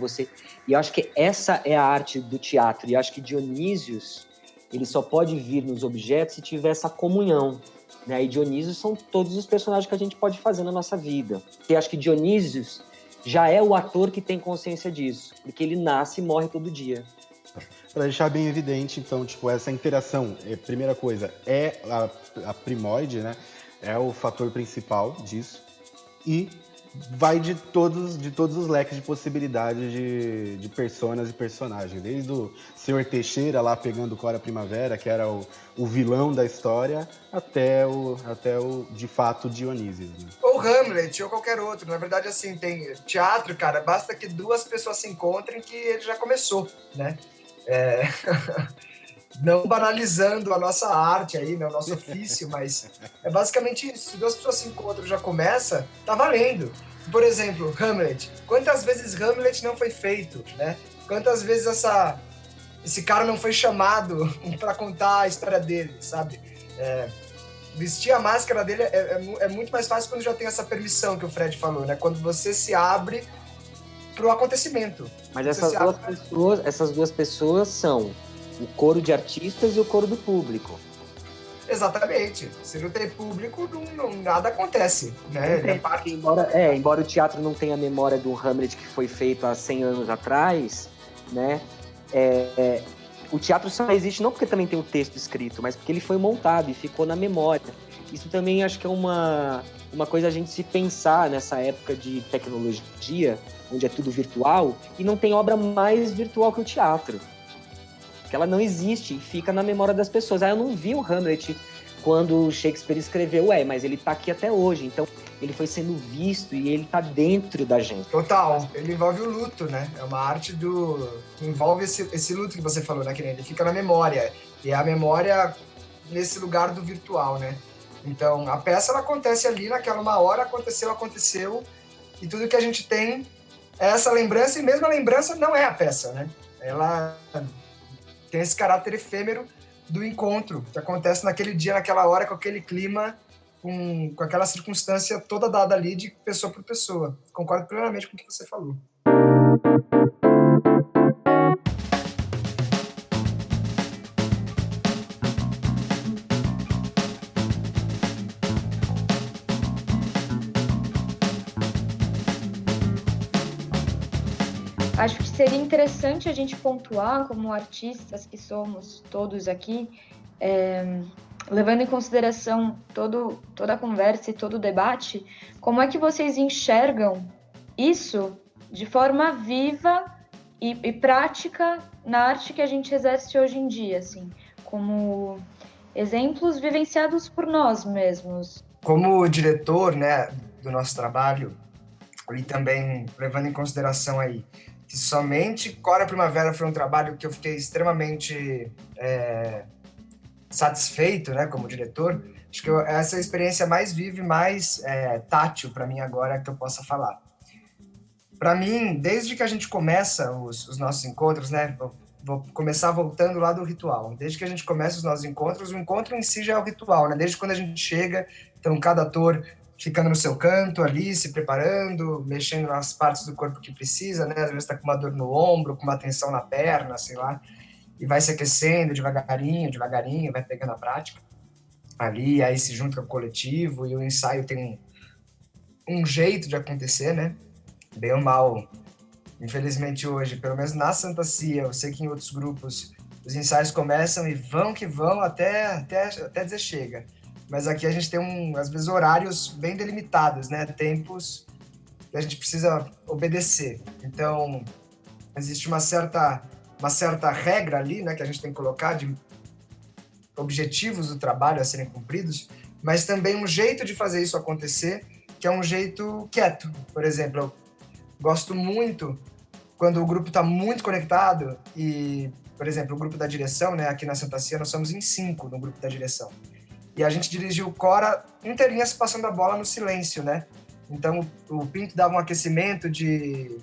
E eu acho que essa é a arte do teatro. E eu acho que Dionísios, ele só pode vir nos objetos se tiver essa comunhão, né? E Dionísios são todos os personagens que a gente pode fazer na nossa vida. E eu acho que Dionísios já é o ator que tem consciência disso, porque ele nasce e morre todo dia. Para deixar bem evidente, então, tipo, essa interação, primeira coisa, é a primoide, né? É o fator principal disso. e vai de todos os leques de possibilidades de personas e personagens. Desde o Senhor Teixeira lá pegando Cora Primavera, que era o vilão da história, até o de fato, Dionísio. Né? Ou Hamlet, ou qualquer outro. Na verdade, assim, tem teatro, cara, basta que duas pessoas se encontrem que ele já começou, né? Não banalizando a nossa arte aí, né, o nosso ofício, mas é basicamente isso. Se duas pessoas se encontram e já começa, tá valendo. Por exemplo, Hamlet. Quantas vezes Hamlet não foi feito, né? Quantas vezes esse cara não foi chamado para contar a história dele, sabe? Vestir a máscara dele é muito mais fácil quando já tem essa permissão que o Fred falou, né? Quando você se abre pro acontecimento. Mas essas duas pessoas são o coro de artistas e o coro do público. Exatamente. Se não tem público, nada acontece, né? Embora o teatro não tenha a memória do Hamlet que foi feito há 100 anos atrás, né? O teatro só existe não porque também tem o texto escrito, mas porque ele foi montado e ficou na memória. Isso também acho que é uma coisa a gente se pensar nessa época de tecnologia, onde é tudo virtual, e não tem obra mais virtual que o teatro. Que ela não existe e fica na memória das pessoas. Eu não vi o Hamlet quando Shakespeare escreveu, mas ele tá aqui até hoje, então ele foi sendo visto e ele tá dentro da gente. Total, ele envolve o luto, né? É uma arte que envolve esse luto que você falou, né? Que ele fica na memória, e é a memória nesse lugar do virtual, né? Então, a peça, ela acontece ali naquela uma hora, aconteceu, e tudo que a gente tem é essa lembrança, e mesmo a lembrança não é a peça, né? Ela tem esse caráter efêmero do encontro, que acontece naquele dia, naquela hora, com aquele clima, com aquela circunstância toda dada ali de pessoa por pessoa. Concordo plenamente com o que você falou. Acho que seria interessante a gente pontuar, como artistas que somos todos aqui, levando em consideração toda a conversa e todo o debate, como é que vocês enxergam isso de forma viva e prática na arte que a gente exerce hoje em dia, assim, como exemplos vivenciados por nós mesmos. Como diretor, né, do nosso trabalho, e também levando em consideração aí que somente Cora Primavera foi um trabalho que eu fiquei extremamente satisfeito, né, como diretor. Acho que essa é a experiência mais viva e mais tátil para mim agora que eu possa falar. Para mim, desde que a gente começa os nossos encontros, né, vou começar voltando lá do ritual. Desde que a gente começa os nossos encontros, o encontro em si já é o ritual, né? Desde quando a gente chega, então cada ator ficando no seu canto ali, se preparando, mexendo nas partes do corpo que precisa, né? Às vezes está com uma dor no ombro, com uma tensão na perna, sei lá, e vai se aquecendo devagarinho, vai pegando a prática ali, aí se junta com o coletivo, e o ensaio tem um jeito de acontecer, né? Bem ou mal, infelizmente hoje, pelo menos na Santa Cia, eu sei que em outros grupos os ensaios começam e vão que vão até dizer chega. Mas aqui a gente tem, às vezes, horários bem delimitados, né? Tempos que a gente precisa obedecer. Então, existe uma certa regra ali, né? Que a gente tem que colocar de objetivos do trabalho a serem cumpridos, mas também um jeito de fazer isso acontecer, que é um jeito quieto. Por exemplo, eu gosto muito quando o grupo está muito conectado e, por exemplo, o grupo da direção, né? Aqui na Santa Cia, nós somos em 5 no grupo da direção. E a gente dirigiu Cora inteirinha se passando a bola no silêncio, né? Então o Pinto dava um aquecimento de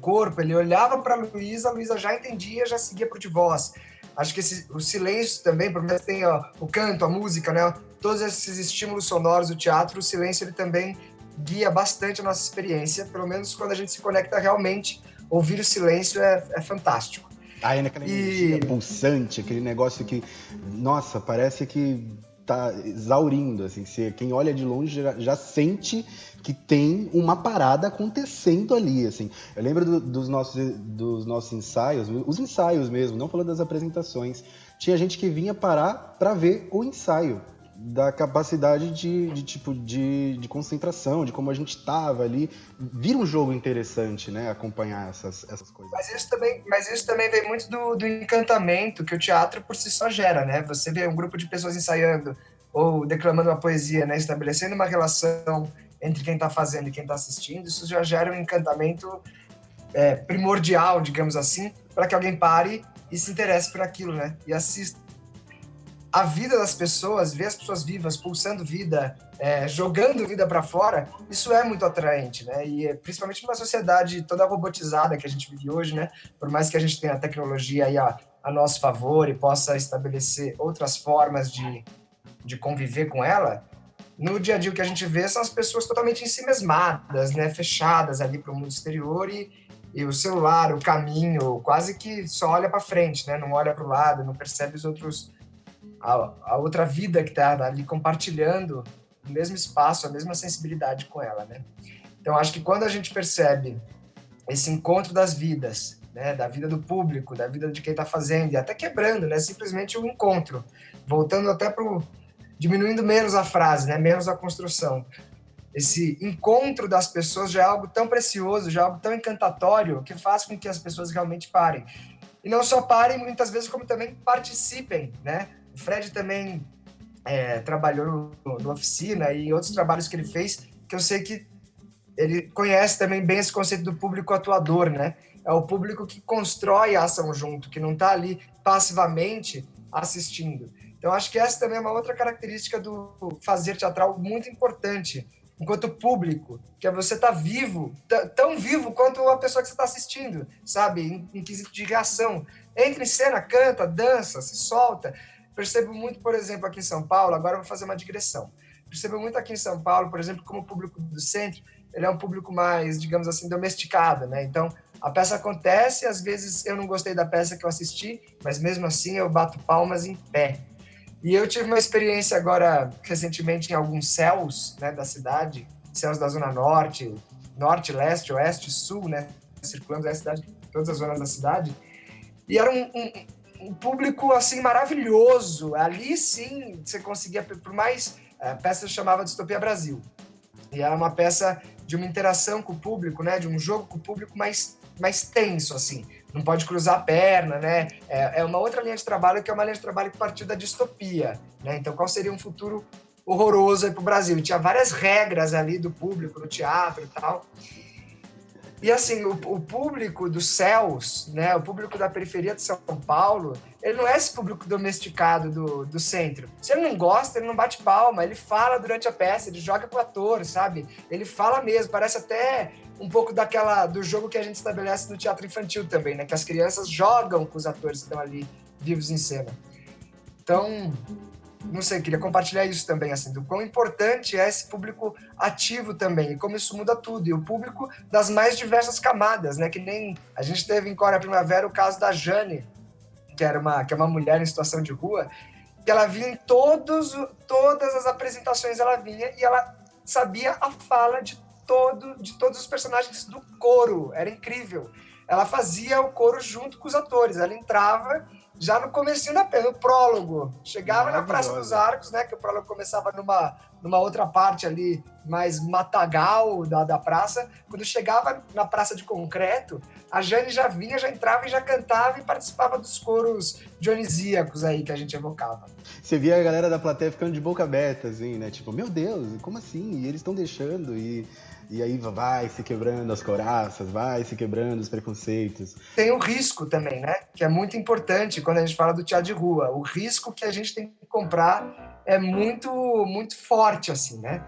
corpo, ele olhava para a Luísa já entendia, já seguia pro de voz. Acho que o silêncio também, por mais que tenha o canto, a música, né? Todos esses estímulos sonoros do teatro, o silêncio ele também guia bastante a nossa experiência, pelo menos quando a gente se conecta realmente, ouvir o silêncio é fantástico. Aí naquela energia pulsante, aquele negócio que, nossa, parece que tá exaurindo, assim, quem olha de longe já sente que tem uma parada acontecendo ali, assim. Eu lembro dos nossos ensaios, os ensaios mesmo, não falando das apresentações, tinha gente que vinha parar para ver o ensaio, da capacidade de concentração, de como a gente estava ali. Vira um jogo interessante, né? Acompanhar essas coisas. Mas isso também vem muito do encantamento que o teatro por si só gera, né? Você vê um grupo de pessoas ensaiando ou declamando uma poesia, né? Estabelecendo uma relação entre quem está fazendo e quem está assistindo, isso já gera um encantamento primordial, digamos assim, para que alguém pare e se interesse por aquilo, né? E assista. A vida das pessoas, ver as pessoas vivas, pulsando vida, jogando vida para fora, isso é muito atraente, né? E principalmente numa sociedade toda robotizada que a gente vive hoje, né? Por mais que a gente tenha a tecnologia aí a nosso favor e possa estabelecer outras formas de conviver com ela, no dia a dia o que a gente vê são as pessoas totalmente ensimesmadas, né? Fechadas ali para o mundo exterior e o celular, o caminho, quase que só olha para frente, né? Não olha para o lado, não percebe os outros, a outra vida que está ali compartilhando o mesmo espaço, a mesma sensibilidade com ela, né? Então, acho que quando a gente percebe esse encontro das vidas, né? Da vida do público, da vida de quem está fazendo, e até quebrando, né? Simplesmente um encontro, voltando até diminuindo menos a frase, né? Menos a construção. Esse encontro das pessoas já é algo tão precioso, já é algo tão encantatório, que faz com que as pessoas realmente parem. E não só parem, muitas vezes, como também participem, né? O Fred também trabalhou no Oficina e outros trabalhos que ele fez, que eu sei que ele conhece também bem esse conceito do público atuador, né? É o público que constrói a ação junto, que não está ali passivamente assistindo. Então, acho que essa também é uma outra característica do fazer teatral muito importante, enquanto público, que é você estar vivo, tão vivo quanto a pessoa que você está assistindo, sabe? Em quesito de reação. Entra em cena, canta, dança, se solta. Percebo muito, por exemplo, aqui em São Paulo, agora eu vou fazer uma digressão. Percebo muito aqui em São Paulo, por exemplo, como o público do centro, ele é um público mais, digamos assim, domesticado, né? Então, a peça acontece, às vezes eu não gostei da peça que eu assisti, mas mesmo assim eu bato palmas em pé. E eu tive uma experiência agora, recentemente, em alguns céus, né, da cidade, céus da Zona Norte, Norte, Leste, Oeste, Sul, né, circulando a cidade, todas as zonas da cidade, e era um público, assim, maravilhoso. Ali, sim, você conseguia, por mais... A peça chamava Distopia Brasil, e era uma peça de uma interação com o público, né, de um jogo com o público mais tenso, assim. Não pode cruzar a perna, né? É uma outra linha de trabalho, que é uma linha de trabalho que partiu da distopia, né? Então, qual seria um futuro horroroso aí para o Brasil? E tinha várias regras ali do público, no teatro e tal. E, assim, o público dos céus, né? O público da periferia de São Paulo, ele não é esse público domesticado do centro. Se ele não gosta, ele não bate palma, ele fala durante a peça, ele joga pro ator, sabe? Ele fala mesmo, parece até um pouco do jogo que a gente estabelece no teatro infantil também, né? Que as crianças jogam com os atores que estão ali vivos em cena. Então, não sei, queria compartilhar isso também, assim, do quão importante é esse público ativo também, e como isso muda tudo, e o público das mais diversas camadas, né? Que nem a gente teve em Cora Primavera o caso da Jane, que é uma mulher em situação de rua, que ela vinha em todas as apresentações, ela vinha e ela sabia a fala de todos os personagens do coro. Era incrível. Ela fazia o coro junto com os atores. Ela entrava já no comecinho da peça, no prólogo. Chegava na Praça dos Arcos, né? Que o prólogo começava numa outra parte ali, mais matagal da praça. Quando chegava na Praça de Concreto, a Jane já vinha, já entrava e já cantava e participava dos coros dionisíacos aí que a gente evocava. Você via a galera da plateia ficando de boca aberta, assim, né? Tipo, meu Deus, como assim? E eles estão deixando, e aí vai se quebrando as couraças, vai se quebrando os preconceitos. Tem o risco também, né? Que é muito importante quando a gente fala do teatro de rua. O risco que a gente tem que comprar é muito, muito forte, assim, né?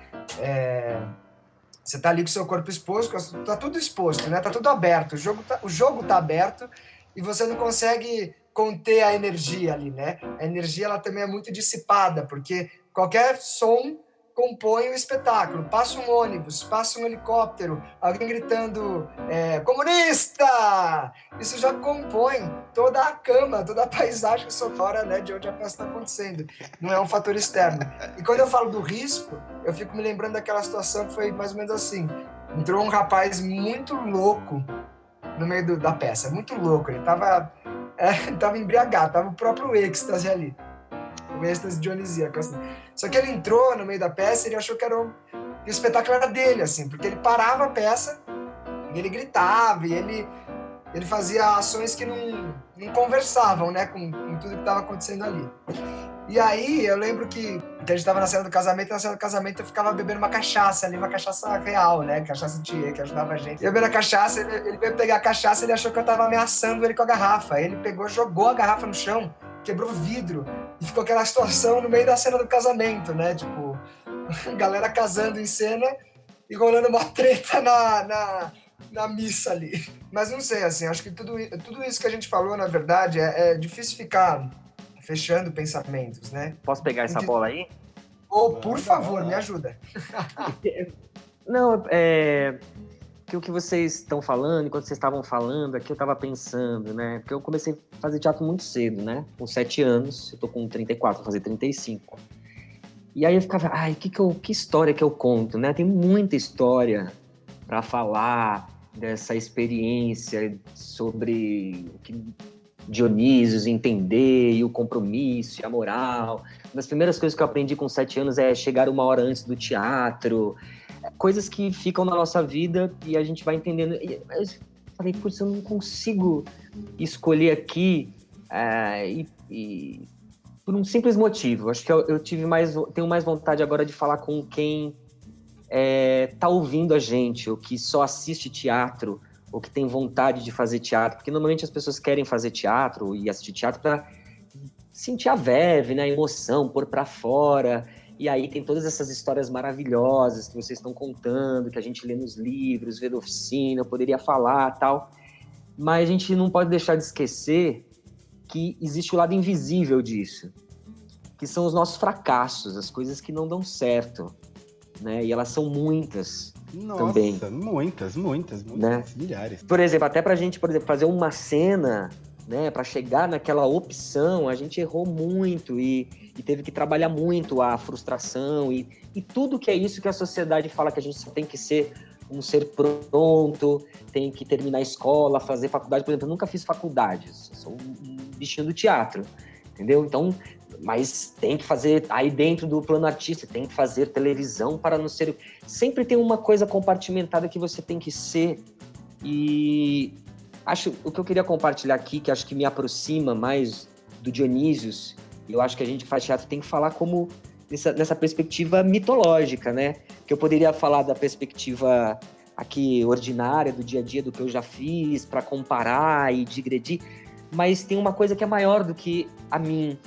Você tá ali com o seu corpo exposto, tá tudo exposto, né? Tá tudo aberto, o jogo tá aberto e você não consegue conter a energia ali, né? A energia, ela também é muito dissipada, porque qualquer som compõe o espetáculo. Passa um ônibus, passa um helicóptero, alguém gritando comunista! Isso já compõe toda a cama, toda a paisagem sonora, né, de onde a peça está acontecendo. Não é um fator externo. E quando eu falo do risco, eu fico me lembrando daquela situação que foi mais ou menos assim. Entrou um rapaz muito louco no meio da peça, muito louco. Ele tava embriagado, tava o próprio êxtase ali. o êxtase dionisíaco, assim. Só que ele entrou no meio da peça e ele achou que o espetáculo era dele, assim, porque ele parava a peça e ele gritava, e ele fazia ações que não conversavam, né, com tudo que estava acontecendo ali. E aí, eu lembro que a gente estava na cena do casamento, e na cena do casamento eu ficava bebendo uma cachaça ali, uma cachaça real, né, cachaça Thier, que ajudava a gente. Eu bebendo a cachaça, ele veio pegar a cachaça, ele achou que eu tava ameaçando ele com a garrafa. Ele pegou, jogou a garrafa no chão, quebrou o vidro, e ficou aquela situação no meio da cena do casamento, né, tipo, galera casando em cena e rolando uma treta na missa ali. Mas não sei, assim, acho que tudo isso que a gente falou, na verdade, é difícil ficar fechando pensamentos, né? Posso pegar essa bola aí? Por favor, me ajuda. Não, que o que vocês estão falando, enquanto vocês estavam falando, aqui eu estava pensando, né? Porque eu comecei a fazer teatro muito cedo, né? Com 7 anos, eu tô com 34, vou fazer 35. E aí eu ficava, que história que eu conto, né? Tem muita história para falar dessa experiência sobre o que Dionísios entender, e o compromisso, e a moral. Uma das primeiras coisas que eu aprendi com 7 anos é chegar 1 hora antes do teatro, coisas que ficam na nossa vida e a gente vai entendendo. E eu falei, putz, eu não consigo escolher aqui e por um simples motivo. Acho que eu tenho mais vontade agora de falar com quem tá ouvindo a gente, ou que só assiste teatro, ou que tem vontade de fazer teatro, porque normalmente as pessoas querem fazer teatro e assistir teatro para sentir a verve, né, a emoção, pôr para fora, e aí tem todas essas histórias maravilhosas que vocês estão contando, que a gente lê nos livros, vê na oficina, eu poderia falar, tal, mas a gente não pode deixar de esquecer que existe o lado invisível disso, que são os nossos fracassos, as coisas que não dão certo, né, e elas são muitas. Nossa, também. Muitas, né? Milhares. Por exemplo, até pra gente, fazer uma cena, né, pra chegar naquela opção, a gente errou muito e teve que trabalhar muito a frustração e tudo que é isso que a sociedade fala que a gente só tem que ser um ser pronto, tem que terminar a escola, fazer faculdade. Por exemplo, eu nunca fiz faculdade, sou um bichinho do teatro, entendeu? Então, mas tem que fazer, aí dentro do plano artístico, tem que fazer televisão para não ser... Sempre tem uma coisa compartimentada que você tem que ser. E o que eu queria compartilhar aqui, que acho que me aproxima mais do Dionísios, eu acho que a gente que faz teatro tem que falar como nessa perspectiva mitológica, né? Que eu poderia falar da perspectiva aqui ordinária, do dia a dia, do que eu já fiz, para comparar e digredir, mas tem uma coisa que é maior do que a mim,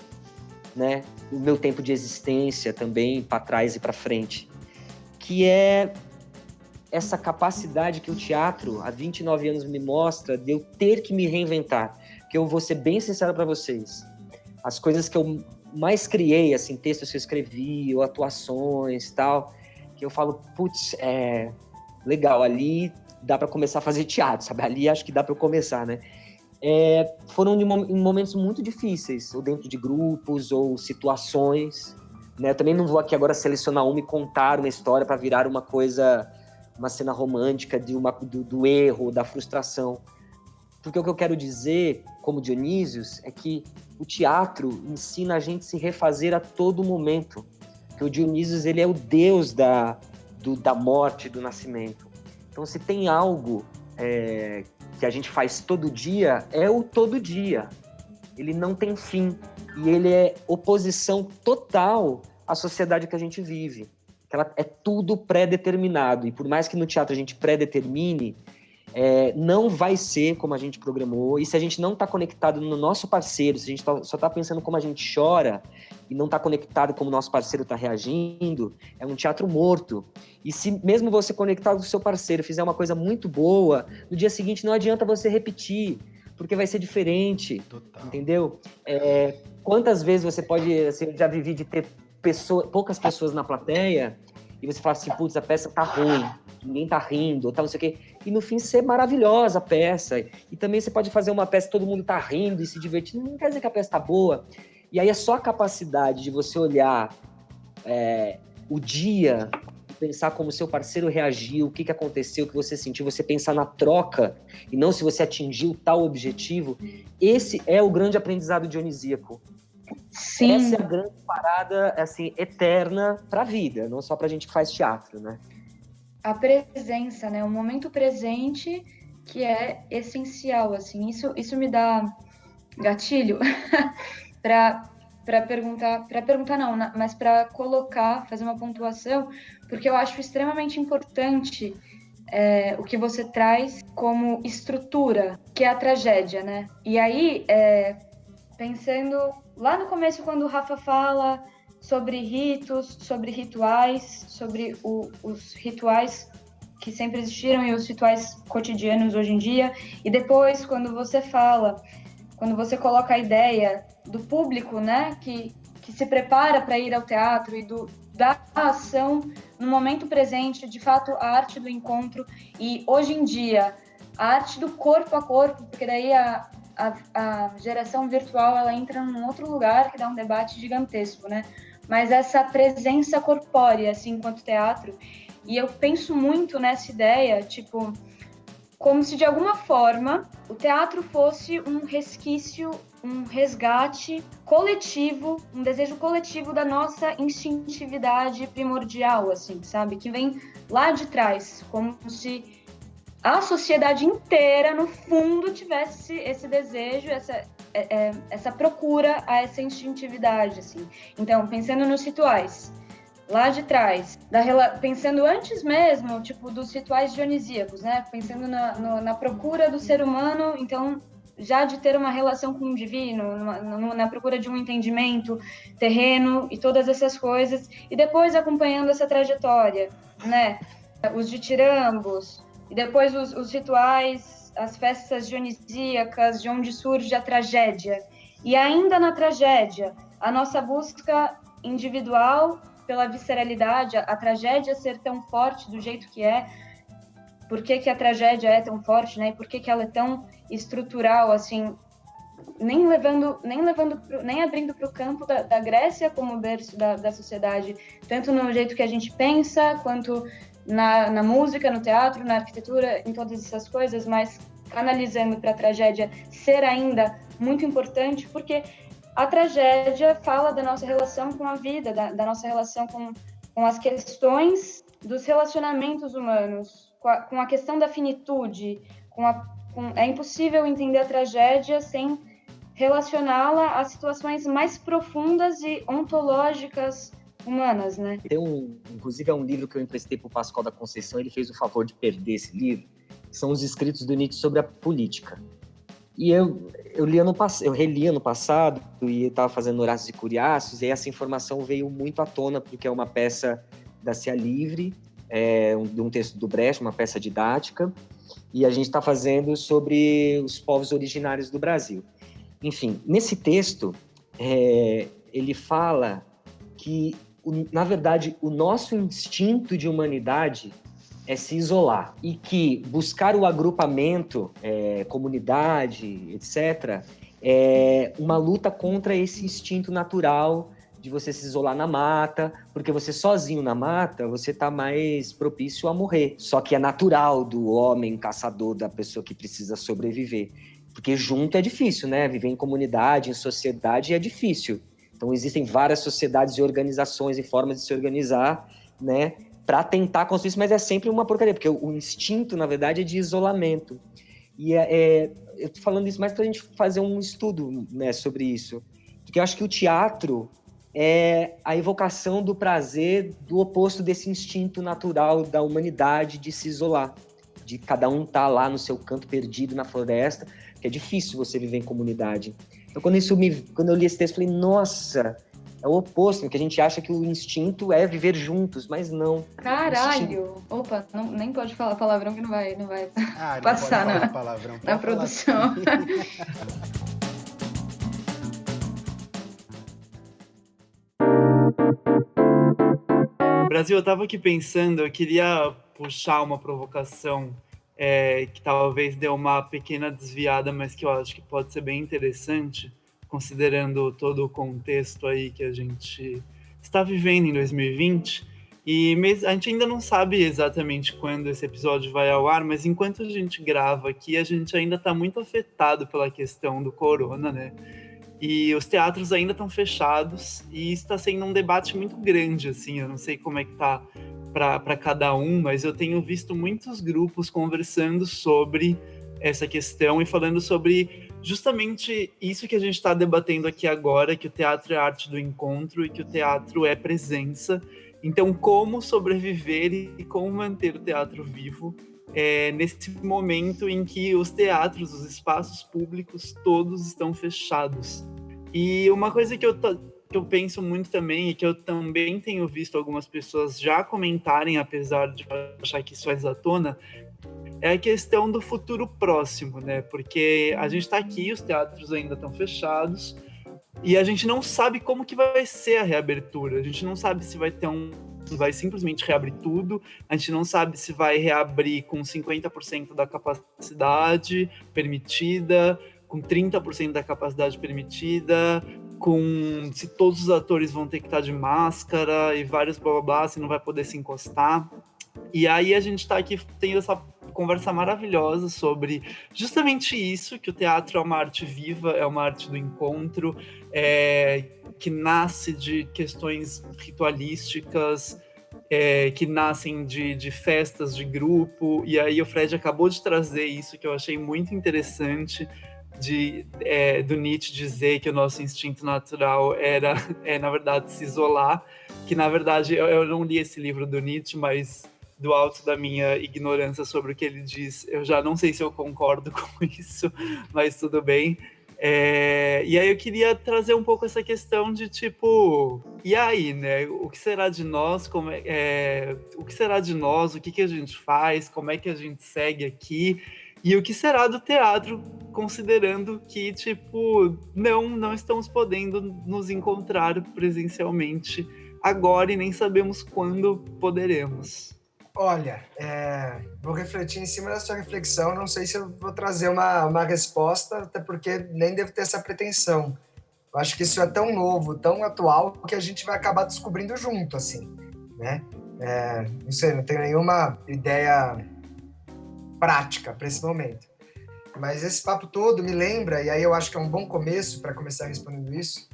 né? O meu tempo de existência também, para trás e para frente, que é essa capacidade que o teatro, há 29 anos, me mostra de eu ter que me reinventar. Que eu vou ser bem sincero para vocês. As coisas que eu mais criei, assim, textos que eu escrevi, ou atuações, tal, que eu falo, putz, legal, ali dá para começar a fazer teatro, sabe? Ali acho que dá para eu começar, né? Foram em momentos muito difíceis, ou dentro de grupos, ou situações, né? Eu também não vou aqui agora selecionar uma e contar uma história para virar uma coisa, uma cena romântica do erro, da frustração. Porque o que eu quero dizer, como Dionísios, é que o teatro ensina a gente a se refazer a todo momento. Que o Dionísios, ele é o deus da morte, do nascimento. Então, se tem algo que a gente faz todo dia, é o todo dia. Ele não tem fim. E ele é oposição total à sociedade que a gente vive. Ela é tudo pré-determinado. E por mais que no teatro a gente pré-determine, não vai ser como a gente programou. E se a gente não está conectado no nosso parceiro, se a gente só está pensando como a gente chora e não está conectado como o nosso parceiro está reagindo, é um teatro morto. E se mesmo você conectado com o seu parceiro fizer uma coisa muito boa, no dia seguinte não adianta você repetir, porque vai ser diferente. Total. Entendeu? Quantas vezes você pode... Assim, eu já vivi de ter poucas pessoas na plateia e você fala assim, putz, a peça tá ruim, ninguém tá rindo, ou tá não sei o quê. E no fim ser maravilhosa a peça. E também você pode fazer uma peça que todo mundo tá rindo e se divertindo, não quer dizer que a peça tá boa. E aí é só a capacidade de você olhar o dia, pensar como o seu parceiro reagiu, o que aconteceu, o que você sentiu, você pensar na troca, e não se você atingiu tal objetivo. Esse é o grande aprendizado dionisíaco. Sim. Essa é a grande parada, assim, eterna para a vida, não só para a gente que faz teatro, né? A presença, né? O momento presente que é essencial, assim. Isso me dá gatilho para perguntar não, mas para colocar, fazer uma pontuação, porque eu acho extremamente importante o que você traz como estrutura, que é a tragédia, né? E aí, pensando lá no começo, quando o Rafa fala sobre ritos, sobre rituais, sobre os rituais que sempre existiram e os rituais cotidianos hoje em dia, e depois, quando você coloca a ideia do público, né, que se prepara para ir ao teatro e da ação no momento presente, de fato, a arte do encontro, e hoje em dia, a arte do corpo a corpo, porque daí a geração virtual, ela entra num outro lugar que dá um debate gigantesco, né? Mas essa presença corpórea, assim, enquanto teatro, e eu penso muito nessa ideia, tipo, como se de alguma forma o teatro fosse um resquício, um resgate coletivo, um desejo coletivo da nossa instintividade primordial, assim, sabe? Que vem lá de trás, como se a sociedade inteira, no fundo, tivesse esse desejo, essa procura a essa instintividade, assim. Então, pensando nos rituais, lá de trás, pensando antes mesmo, tipo, dos rituais dionisíacos, né? Pensando na procura do ser humano, então, já de ter uma relação com o divino, na procura de um entendimento terreno e todas essas coisas, e depois acompanhando essa trajetória, né? Os ditirambos, e depois os rituais, as festas dionisíacas, de onde surge a tragédia. E ainda na tragédia, a nossa busca individual pela visceralidade, a tragédia ser tão forte do jeito que é, por que a tragédia é tão forte, né? E por que ela é tão estrutural, assim, nem abrindo para o campo da Grécia como berço da sociedade, tanto no jeito que a gente pensa, quanto na música, no teatro, na arquitetura, em todas essas coisas, mas canalizando para a tragédia ser ainda muito importante, porque a tragédia fala da nossa relação com a vida, da nossa relação com as questões dos relacionamentos humanos, com a questão da finitude, é impossível entender a tragédia sem relacioná-la a situações mais profundas e ontológicas humanas, né? Inclusive, é um livro que eu emprestei para o Pascoal da Conceição, ele fez o favor de perder esse livro, são os escritos do Nietzsche sobre a política. E eu relia no passado e estava fazendo Horácios e Curiaços, e essa informação veio muito à tona, porque é uma peça da Cia Livre, de um texto do Brecht, uma peça didática, e a gente está fazendo sobre os povos originários do Brasil. Enfim, nesse texto, ele fala que, na verdade, o nosso instinto de humanidade é se isolar, e que buscar o agrupamento, comunidade, etc., é uma luta contra esse instinto natural de você se isolar na mata, porque você sozinho na mata, você está mais propício a morrer. Só que é natural do homem caçador, da pessoa que precisa sobreviver. Porque junto é difícil, né? Viver em comunidade, em sociedade é difícil. Então existem várias sociedades e organizações e formas de se organizar, né, para tentar construir isso, mas é sempre uma porcaria, porque o instinto, na verdade, é de isolamento. E eu tô falando isso mais para a gente fazer um estudo, né, sobre isso. Porque eu acho que o teatro é a evocação do prazer do oposto desse instinto natural da humanidade de se isolar, de cada um estar lá no seu canto perdido na floresta, que é difícil você viver em comunidade. Então, quando eu li esse texto, eu falei, nossa, é o oposto, que a gente acha que o instinto é viver juntos, mas não. Caralho! Opa, nem pode falar palavrão que não vai não passar pode falar palavrão, na produção. Brasil, eu tava aqui pensando, eu queria puxar uma provocação que talvez dê uma pequena desviada, mas que eu acho que pode ser bem interessante, considerando todo o contexto aí que a gente está vivendo em 2020. E a gente ainda não sabe exatamente quando esse episódio vai ao ar, mas enquanto a gente grava aqui, a gente ainda está muito afetado pela questão do corona, né? e os teatros ainda estão fechados, e isso está sendo um debate muito grande, assim, eu não sei como é que tá para cada um, mas eu tenho visto muitos grupos conversando sobre essa questão e falando sobre justamente isso que a gente está debatendo aqui agora, que o teatro é a arte do encontro e que o teatro é presença. Então, como sobreviver e como manter o teatro vivo nesse momento em que os teatros, os espaços públicos, todos estão fechados. E uma coisa que eu penso muito também, e que eu também tenho visto algumas pessoas já comentarem, apesar de eu achar que isso é à tona, é a questão do futuro próximo, né? Porque a gente está aqui, os teatros ainda estão fechados, e a gente não sabe como que vai ser a reabertura. A gente não sabe se vai simplesmente reabrir tudo, a gente não sabe se vai reabrir com 50% da capacidade permitida, com 30% da capacidade permitida, se todos os atores vão ter que estar de máscara e vários blá blá blá, se não vai poder se encostar. E aí a gente está aqui tendo essa conversa maravilhosa sobre justamente isso, que o teatro é uma arte viva, é uma arte do encontro, que nasce de questões ritualísticas, que nascem de festas de grupo, e aí o Fred acabou de trazer isso, que eu achei muito interessante, do Nietzsche dizer que o nosso instinto natural era, na verdade, se isolar, que, na verdade, eu não li esse livro do Nietzsche, mas do alto da minha ignorância sobre o que ele diz, eu já não sei se eu concordo com isso, mas tudo bem. E aí eu queria trazer um pouco essa questão de tipo, e aí, né? O que será de nós? O que será de nós? O que a gente faz? Como é que a gente segue aqui? E o que será do teatro, considerando que, tipo, não estamos podendo nos encontrar presencialmente agora e nem sabemos quando poderemos. Olha, vou refletir em cima da sua reflexão. Não sei se eu vou trazer uma resposta, até porque nem devo ter essa pretensão. Eu acho que isso é tão novo, tão atual, que a gente vai acabar descobrindo junto, assim, né? Não sei, não tenho nenhuma ideia prática para esse momento. Mas esse papo todo me lembra, e aí eu acho que é um bom começo para começar respondendo isso,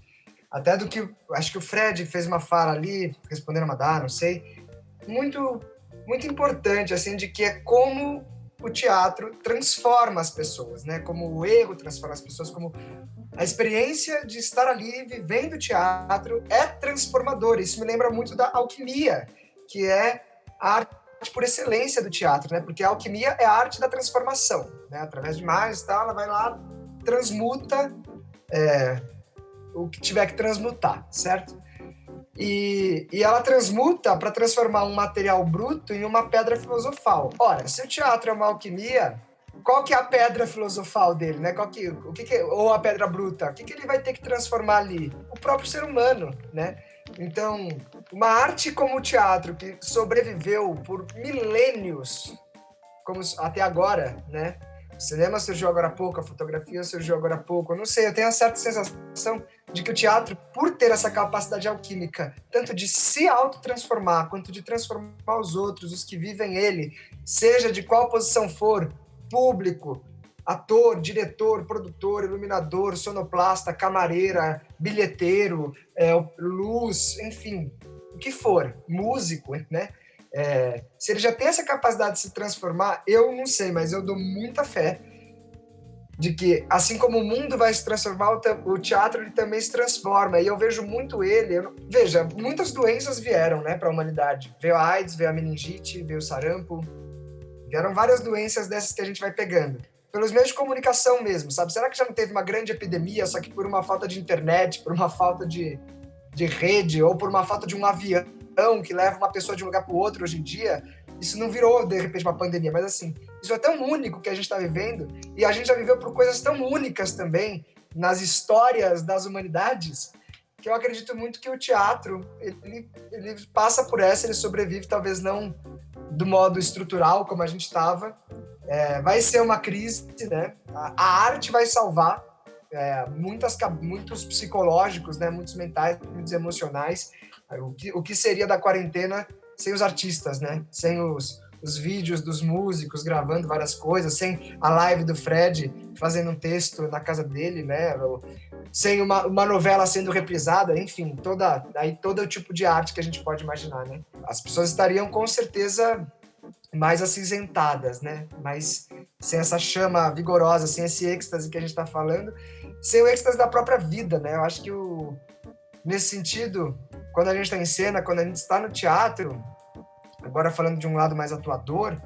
até do que acho que o Fred fez uma fala ali, respondendo a Madá, não sei, muito importante, assim, de que é como o teatro transforma as pessoas, né? Como o erro transforma as pessoas, como a experiência de estar ali vivendo teatro é transformadora. Isso me lembra muito da alquimia, que é a arte por excelência do teatro, né? Porque a alquimia é a arte da transformação, né? Através de mágica e tal, ela vai lá, transmuta o que tiver que transmutar, certo? E ela transmuta para transformar um material bruto em uma pedra filosofal. Ora, se o teatro é uma alquimia, qual que é a pedra filosofal dele, né? Ou a pedra bruta? O que ele vai ter que transformar ali? O próprio ser humano, né? Então, uma arte como o teatro, que sobreviveu por milênios, como até agora, né? O cinema surgiu agora há pouco, a fotografia surgiu agora há pouco. Eu não sei, eu tenho uma certa sensação de que o teatro, por ter essa capacidade alquímica, tanto de se autotransformar, quanto de transformar os outros, os que vivem ele, seja de qual posição for, público, ator, diretor, produtor, iluminador, sonoplasta, camareira, bilheteiro, luz, enfim, o que for, músico, né? Se ele já tem essa capacidade de se transformar, eu não sei, mas eu dou muita fé de que, assim como o mundo vai se transformar, o teatro ele também se transforma. E eu vejo muito ele... Veja, muitas doenças vieram, né, para a humanidade. Veio a AIDS, veio a meningite, veio o sarampo. Vieram várias doenças dessas que a gente vai pegando. Pelos meios de comunicação mesmo, sabe? Será que já não teve uma grande epidemia, só que por uma falta de internet, por uma falta de rede, ou por uma falta de um avião que leva uma pessoa de um lugar para o outro hoje em dia? Isso não virou, de repente, uma pandemia, mas assim, isso é tão único que a gente está vivendo, e a gente já viveu por coisas tão únicas também nas histórias das humanidades, que eu acredito muito que o teatro, ele passa por essa, ele sobrevive, talvez não do modo estrutural como a gente estava. Vai ser uma crise, né? A arte vai salvar muitos psicológicos, né? Muitos mentais, muitos emocionais. O que seria da quarentena sem os artistas, né? Sem os os vídeos dos músicos gravando várias coisas, sem a live do Fred fazendo um texto na casa dele, né? Sem uma novela sendo reprisada, enfim, todo o tipo de arte que a gente pode imaginar, né? As pessoas estariam com certeza mais acinzentadas, né? Mas sem essa chama vigorosa, sem esse êxtase que a gente está falando, sem o êxtase da própria vida, né? Eu acho que nesse sentido, quando a gente está em cena, quando a gente está no teatro, agora falando de um lado mais atuador,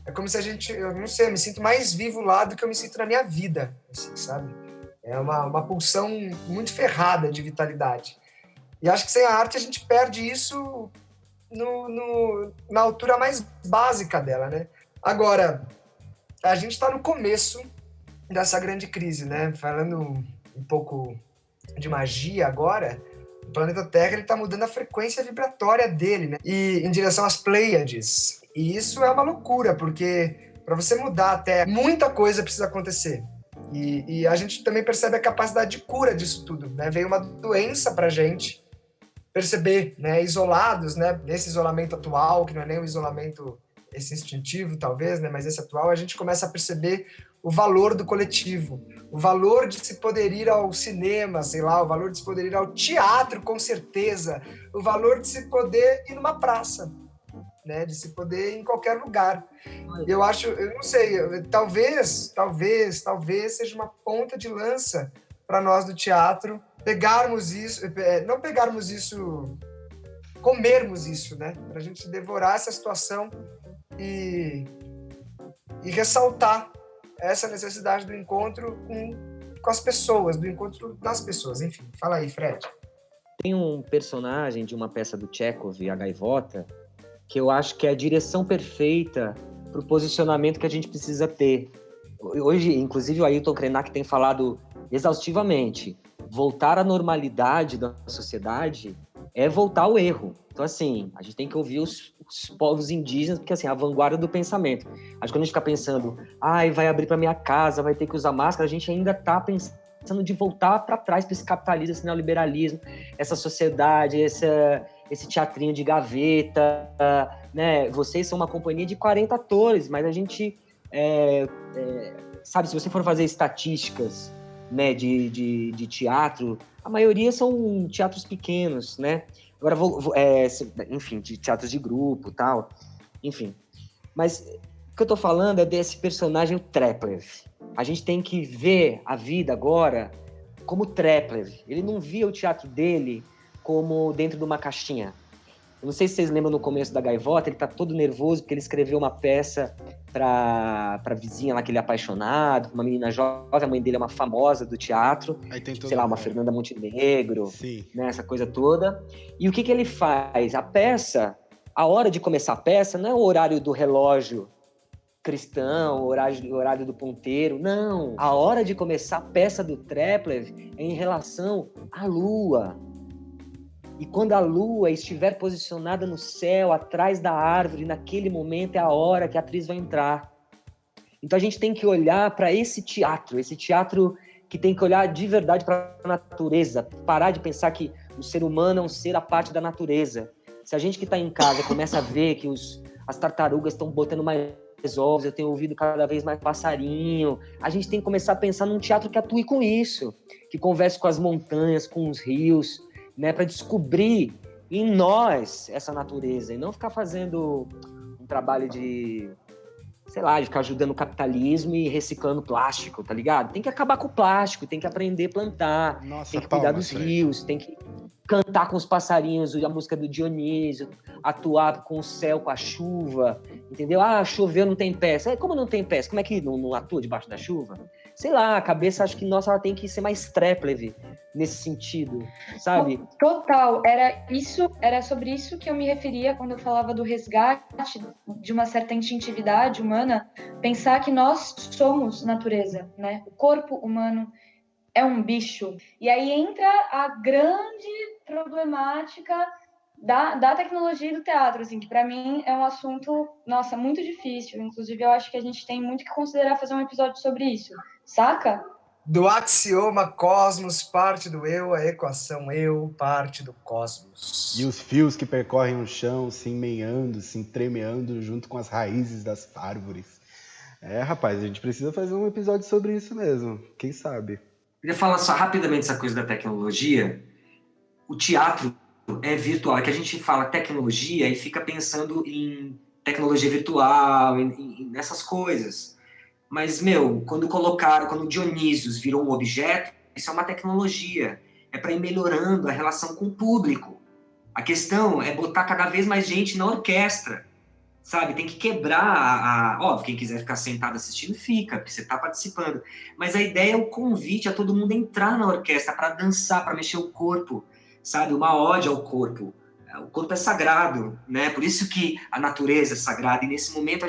é como se eu não sei, eu me sinto mais vivo lá do que eu me sinto na minha vida, assim, sabe? É uma pulsão muito ferrada de vitalidade. E acho que sem a arte a gente perde isso na altura mais básica dela, né? Agora, a gente está no começo dessa grande crise, né? Falando um pouco de magia agora, o planeta Terra está mudando a frequência vibratória dele, né? E em direção às Pleiades. E isso é uma loucura, porque para você mudar até muita coisa precisa acontecer. E a gente também percebe a capacidade de cura disso tudo, né? Veio uma doença pra gente perceber, né? Isolados, né? Nesse isolamento atual, que não é nem um isolamento esse instintivo, talvez, né? Mas esse atual, a gente começa a perceber o valor do coletivo, o valor de se poder ir ao cinema, sei lá, o valor de se poder ir ao teatro, com certeza, o valor de se poder ir numa praça, né? De se poder ir em qualquer lugar. Eu acho, eu não sei, talvez seja uma ponta de lança para nós do teatro pegarmos isso, não pegarmos isso, comermos isso, né? Para a gente devorar essa situação e ressaltar essa necessidade do encontro com as pessoas, do encontro das pessoas. Enfim, fala aí, Fred. Tem um personagem de uma peça do Chekhov, A Gaivota, que eu acho que é a direção perfeita para o posicionamento que a gente precisa ter. Hoje, inclusive, o Ailton Krenak tem falado exaustivamente, voltar à normalidade da sociedade é voltar ao erro. Então, assim, a gente tem que ouvir os povos indígenas, porque, assim, a vanguarda do pensamento. Acho que quando a gente fica pensando, vai abrir para minha casa, vai ter que usar máscara, a gente ainda está pensando de voltar para trás para esse capitalismo, esse neoliberalismo, essa sociedade, esse teatrinho de gaveta, né? Vocês são uma companhia de 40 atores, mas a gente, sabe, se você for fazer estatísticas, né, de teatro, a maioria são teatros pequenos, né? Agora, enfim, de teatros de grupo e tal, enfim. Mas o que eu tô falando é desse personagem, o Treplev. A gente tem que ver a vida agora como Treplev. Ele não via o teatro dele como dentro de uma caixinha. Eu não sei se vocês lembram no começo da Gaivota, ele tá todo nervoso porque ele escreveu uma peça pra vizinha lá que ele é apaixonado, uma menina jovem, a mãe dele é uma famosa do teatro, sei lá, uma Fernanda Montenegro, né, essa coisa toda. E o que ele faz? A peça, a hora de começar a peça não é o horário do relógio cristão, o horário do ponteiro, não. A hora de começar a peça do Treplev é em relação à lua. E quando a lua estiver posicionada no céu, atrás da árvore, naquele momento é a hora que a atriz vai entrar. Então a gente tem que olhar para esse teatro que tem que olhar de verdade para a natureza, parar de pensar que o ser humano é um ser à parte da natureza. Se a gente que está em casa começa a ver que as tartarugas estão botando mais ovos, eu tenho ouvido cada vez mais passarinho, a gente tem que começar a pensar num teatro que atue com isso, que converse com as montanhas, com os rios, né, para descobrir em nós essa natureza e não ficar fazendo um trabalho de, sei lá, de ficar ajudando o capitalismo e reciclando plástico, tá ligado? Tem que acabar com o plástico, tem que aprender a plantar, tem que cuidar dos rios, tem que cantar com os passarinhos, a música do Dionísio, atuar com o céu, com a chuva, entendeu? Choveu, não tem peça. Como não tem peça? Como é que não atua debaixo da chuva? Sei lá, a cabeça, acho que nossa, ela tem que ser mais Treplev nesse sentido, sabe? Total, era sobre isso que eu me referia quando eu falava do resgate de uma certa instintividade humana, pensar que nós somos natureza, né? O corpo humano é um bicho. E aí entra a grande problemática da tecnologia e do teatro, assim, que para mim é um assunto, nossa, muito difícil. Inclusive, eu acho que a gente tem muito que considerar fazer um episódio sobre isso, saca? Do axioma cosmos parte do eu, a equação eu parte do cosmos. E os fios que percorrem o chão se enmeando, se entremeando junto com as raízes das árvores. Rapaz, a gente precisa fazer um episódio sobre isso mesmo. Quem sabe? Queria falar só rapidamente essa coisa da tecnologia. O teatro é virtual. É que a gente fala tecnologia e fica pensando em tecnologia virtual, nessas coisas. Mas, quando o Dionísios virou um objeto, isso é uma tecnologia. É para ir melhorando a relação com o público. A questão é botar cada vez mais gente na orquestra, sabe? Tem que quebrar Óbvio, quem quiser ficar sentado assistindo, fica, porque você está participando. Mas a ideia é o convite a todo mundo entrar na orquestra para dançar, para mexer o corpo, sabe? Uma ode ao corpo. O corpo é sagrado, né? Por isso que a natureza é sagrada. E nesse momento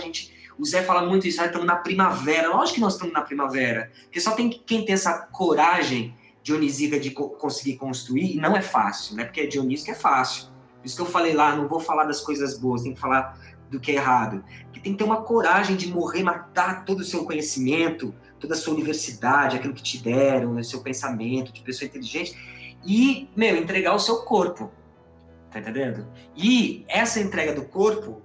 o Zé fala muito isso, estamos na primavera. Lógico que nós estamos na primavera, porque só tem quem tem essa coragem dionisíaca de conseguir construir, e não é fácil, né? Porque é Dionísio que é fácil. Por isso que eu falei lá, não vou falar das coisas boas, tem que falar do que é errado. Porque tem que ter uma coragem de morrer, matar todo o seu conhecimento, toda a sua universidade, aquilo que te deram, o seu pensamento de pessoa inteligente, e, entregar o seu corpo. Tá entendendo? E essa entrega do corpo,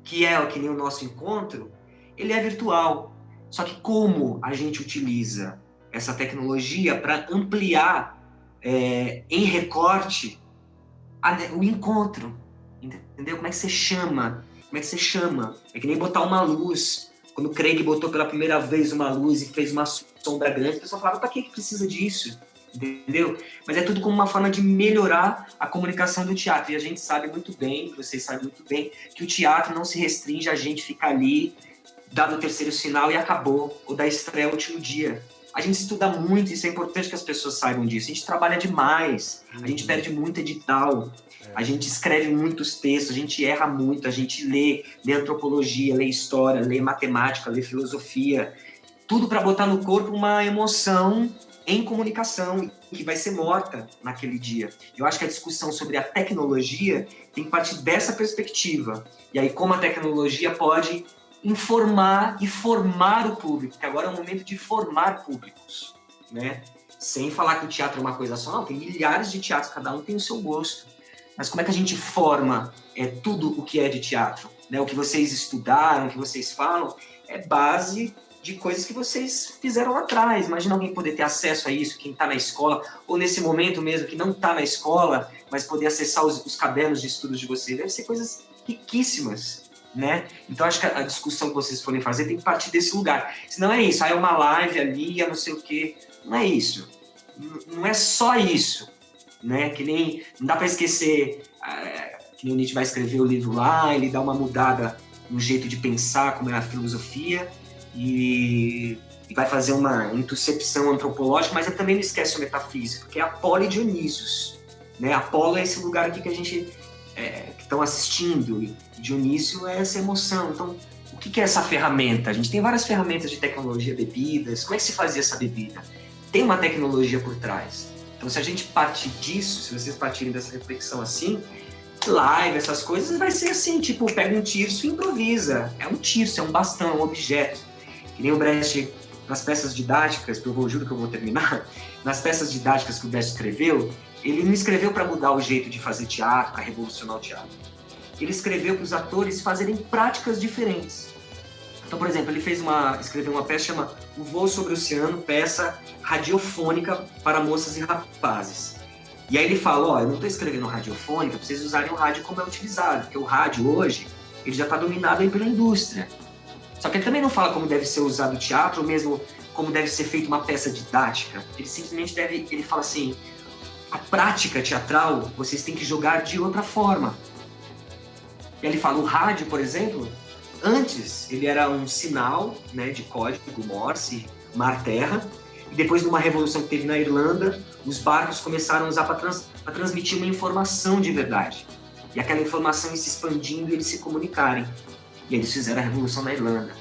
que nem o nosso encontro, ele é virtual. Só que como a gente utiliza essa tecnologia para ampliar em recorte o encontro, entendeu? Como é que você chama? É que nem botar uma luz. Quando o Craig botou pela primeira vez uma luz e fez uma sombra grande, o pessoal falava, para que precisa disso? Entendeu? Mas é tudo como uma forma de melhorar a comunicação do teatro. E a gente sabe muito bem, vocês sabem muito bem, que o teatro não se restringe a gente ficar ali, dado o terceiro sinal e acabou, ou da estreia ao último dia. A gente estuda muito, isso é importante que as pessoas saibam disso. A gente trabalha demais, a gente perde muito edital, a gente escreve muitos textos, a gente erra muito, a gente lê antropologia, lê história, lê matemática, lê filosofia, tudo para botar no corpo uma emoção em comunicação, que vai ser morta naquele dia. Eu acho que a discussão sobre a tecnologia tem que partir dessa perspectiva. E aí, como a tecnologia pode informar e formar o público, que agora é o momento de formar públicos, né? Sem falar que o teatro é uma coisa só, não, tem milhares de teatros, cada um tem o seu gosto. Mas como é que a gente forma tudo o que é de teatro? Né? O que vocês estudaram, o que vocês falam, é base de coisas que vocês fizeram lá atrás. Imagina alguém poder ter acesso a isso, quem está na escola, ou nesse momento mesmo, que não está na escola, mas poder acessar os cadernos de estudos de vocês. Deve ser coisas riquíssimas, né? Então, acho que a discussão que vocês forem fazer tem que partir desse lugar. Senão é isso, aí é uma live ali, não sei o quê. Não é isso. Não é só isso, né? Que nem... Não dá para esquecer... que nem o Nietzsche vai escrever o livro lá, ele dá uma mudada no jeito de pensar, como é a filosofia, e vai fazer uma intercepção antropológica, mas ele também não esquece o metafísico, que é Apolo e Dionísios, né? Apolo é esse lugar aqui que a gente que estão assistindo, e Dionísio é essa emoção. Então, o que é essa ferramenta? A gente tem várias ferramentas de tecnologia, bebidas. Como é que se fazia essa bebida? Tem uma tecnologia por trás. Então, se a gente partir disso, se vocês partirem dessa reflexão assim, live, essas coisas, vai ser assim, tipo, pega um tirso e improvisa. É um tirso, é um bastão, é um objeto. Que nem o Brecht, nas peças didáticas, que eu juro que eu vou terminar, nas peças didáticas que o Brecht escreveu, ele não escreveu para mudar o jeito de fazer teatro, para revolucionar o teatro. Ele escreveu para os atores fazerem práticas diferentes. Então, por exemplo, ele escreveu uma peça chamada O Voo sobre o Oceano, peça radiofônica para moças e rapazes. E aí ele fala, eu não estou escrevendo radiofônica para vocês usarem o rádio como é utilizado, porque o rádio hoje ele já está dominado aí pela indústria. Só que ele também não fala como deve ser usado o teatro, ou mesmo como deve ser feita uma peça didática. Ele simplesmente ele fala assim, a prática teatral vocês têm que jogar de outra forma. E aí ele fala, o rádio, por exemplo, antes ele era um sinal, né, de código Morse, mar-terra, e depois de uma revolução que teve na Irlanda, os barcos começaram a usar para transmitir uma informação de verdade. E aquela informação ia se expandindo e eles se comunicarem. E eles fizeram a revolução na Irlanda.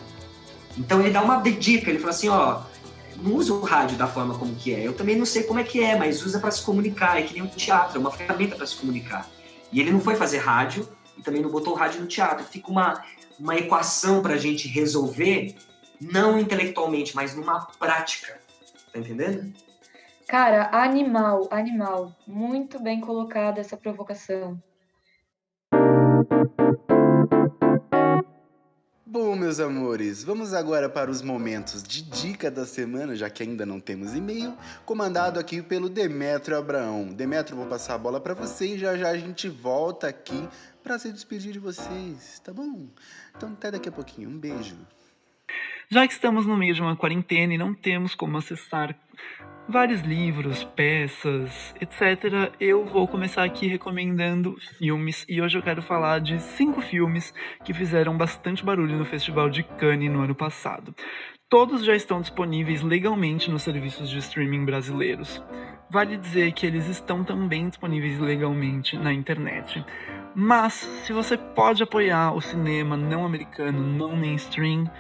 Então ele dá uma dica, ele fala assim, não usa o rádio da forma como que é. Eu também não sei como é que é, mas usa para se comunicar. É que nem um teatro, é uma ferramenta para se comunicar. E ele não foi fazer rádio e também não botou o rádio no teatro. Fica uma equação para a gente resolver, não intelectualmente, mas numa prática. Tá entendendo? Cara, animal, animal. Muito bem colocada essa provocação. Bom, meus amores, vamos agora para os momentos de dica da semana, já que ainda não temos e-mail, comandado aqui pelo Demétrio Abraão. Demétrio, vou passar a bola para você e já já a gente volta aqui para se despedir de vocês, tá bom? Então até daqui a pouquinho, um beijo. Já que estamos no meio de uma quarentena e não temos como acessar vários livros, peças, etc., eu vou começar aqui recomendando filmes, e hoje eu quero falar de 5 filmes que fizeram bastante barulho no Festival de Cannes no ano passado. Todos já estão disponíveis legalmente nos serviços de streaming brasileiros. Vale dizer que eles estão também disponíveis legalmente na internet. Mas, se você pode apoiar o cinema não americano, não mainstream,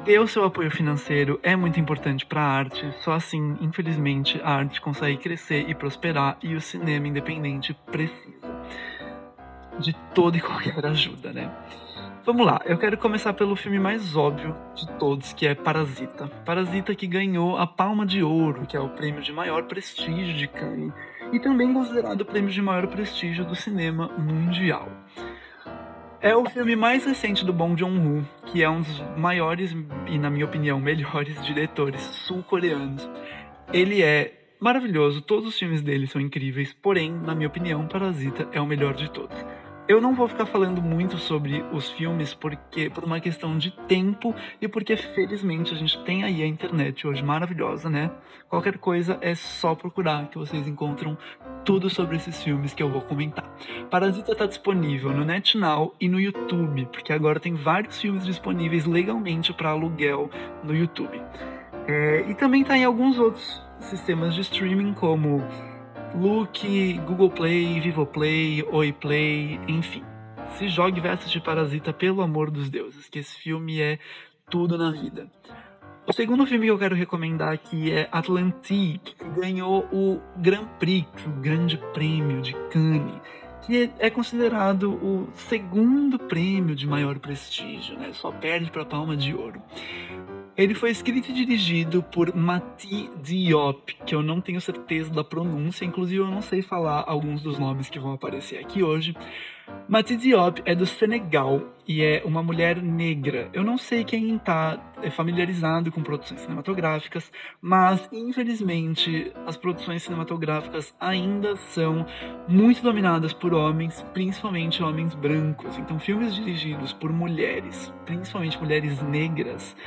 dê o seu apoio financeiro, é muito importante para a arte. Só assim, infelizmente, a arte consegue crescer e prosperar, e o cinema independente precisa de toda e qualquer ajuda, né? Vamos lá, eu quero começar pelo filme mais óbvio de todos, que é Parasita. Parasita, que ganhou a Palma de Ouro, que é o prêmio de maior prestígio de Cannes, e também considerado o prêmio de maior prestígio do cinema mundial. É o filme mais recente do Bong Joon-ho, que é um dos maiores e, na minha opinião, melhores diretores sul-coreanos. Ele é maravilhoso, todos os filmes dele são incríveis, porém, na minha opinião, Parasita é o melhor de todos. Eu não vou ficar falando muito sobre os filmes porque por uma questão de tempo e porque, felizmente, a gente tem aí a internet hoje maravilhosa, né? Qualquer coisa é só procurar que vocês encontram tudo sobre esses filmes que eu vou comentar. Parasita está disponível no NetNow e no YouTube, porque agora tem vários filmes disponíveis legalmente para aluguel no YouTube. E também está em alguns outros sistemas de streaming, como Look, Google Play, Vivoplay, Oi Play, enfim. Se jogue e vai assistir Parasita, pelo amor dos deuses, que esse filme é tudo na vida. O segundo filme que eu quero recomendar aqui é Atlantique, que ganhou o Grand Prix, o Grande Prêmio de Cannes, que é considerado o segundo prêmio de maior prestígio, né? Só perde para a Palma de Ouro. Ele foi escrito e dirigido por Mati Diop, que eu não tenho certeza da pronúncia, inclusive eu não sei falar alguns dos nomes que vão aparecer aqui hoje. Mati Diop é do Senegal e é uma mulher negra. Eu não sei quem está familiarizado com produções cinematográficas, mas infelizmente as produções cinematográficas ainda são muito dominadas por homens, principalmente homens brancos. Então filmes dirigidos por mulheres, principalmente mulheres negras,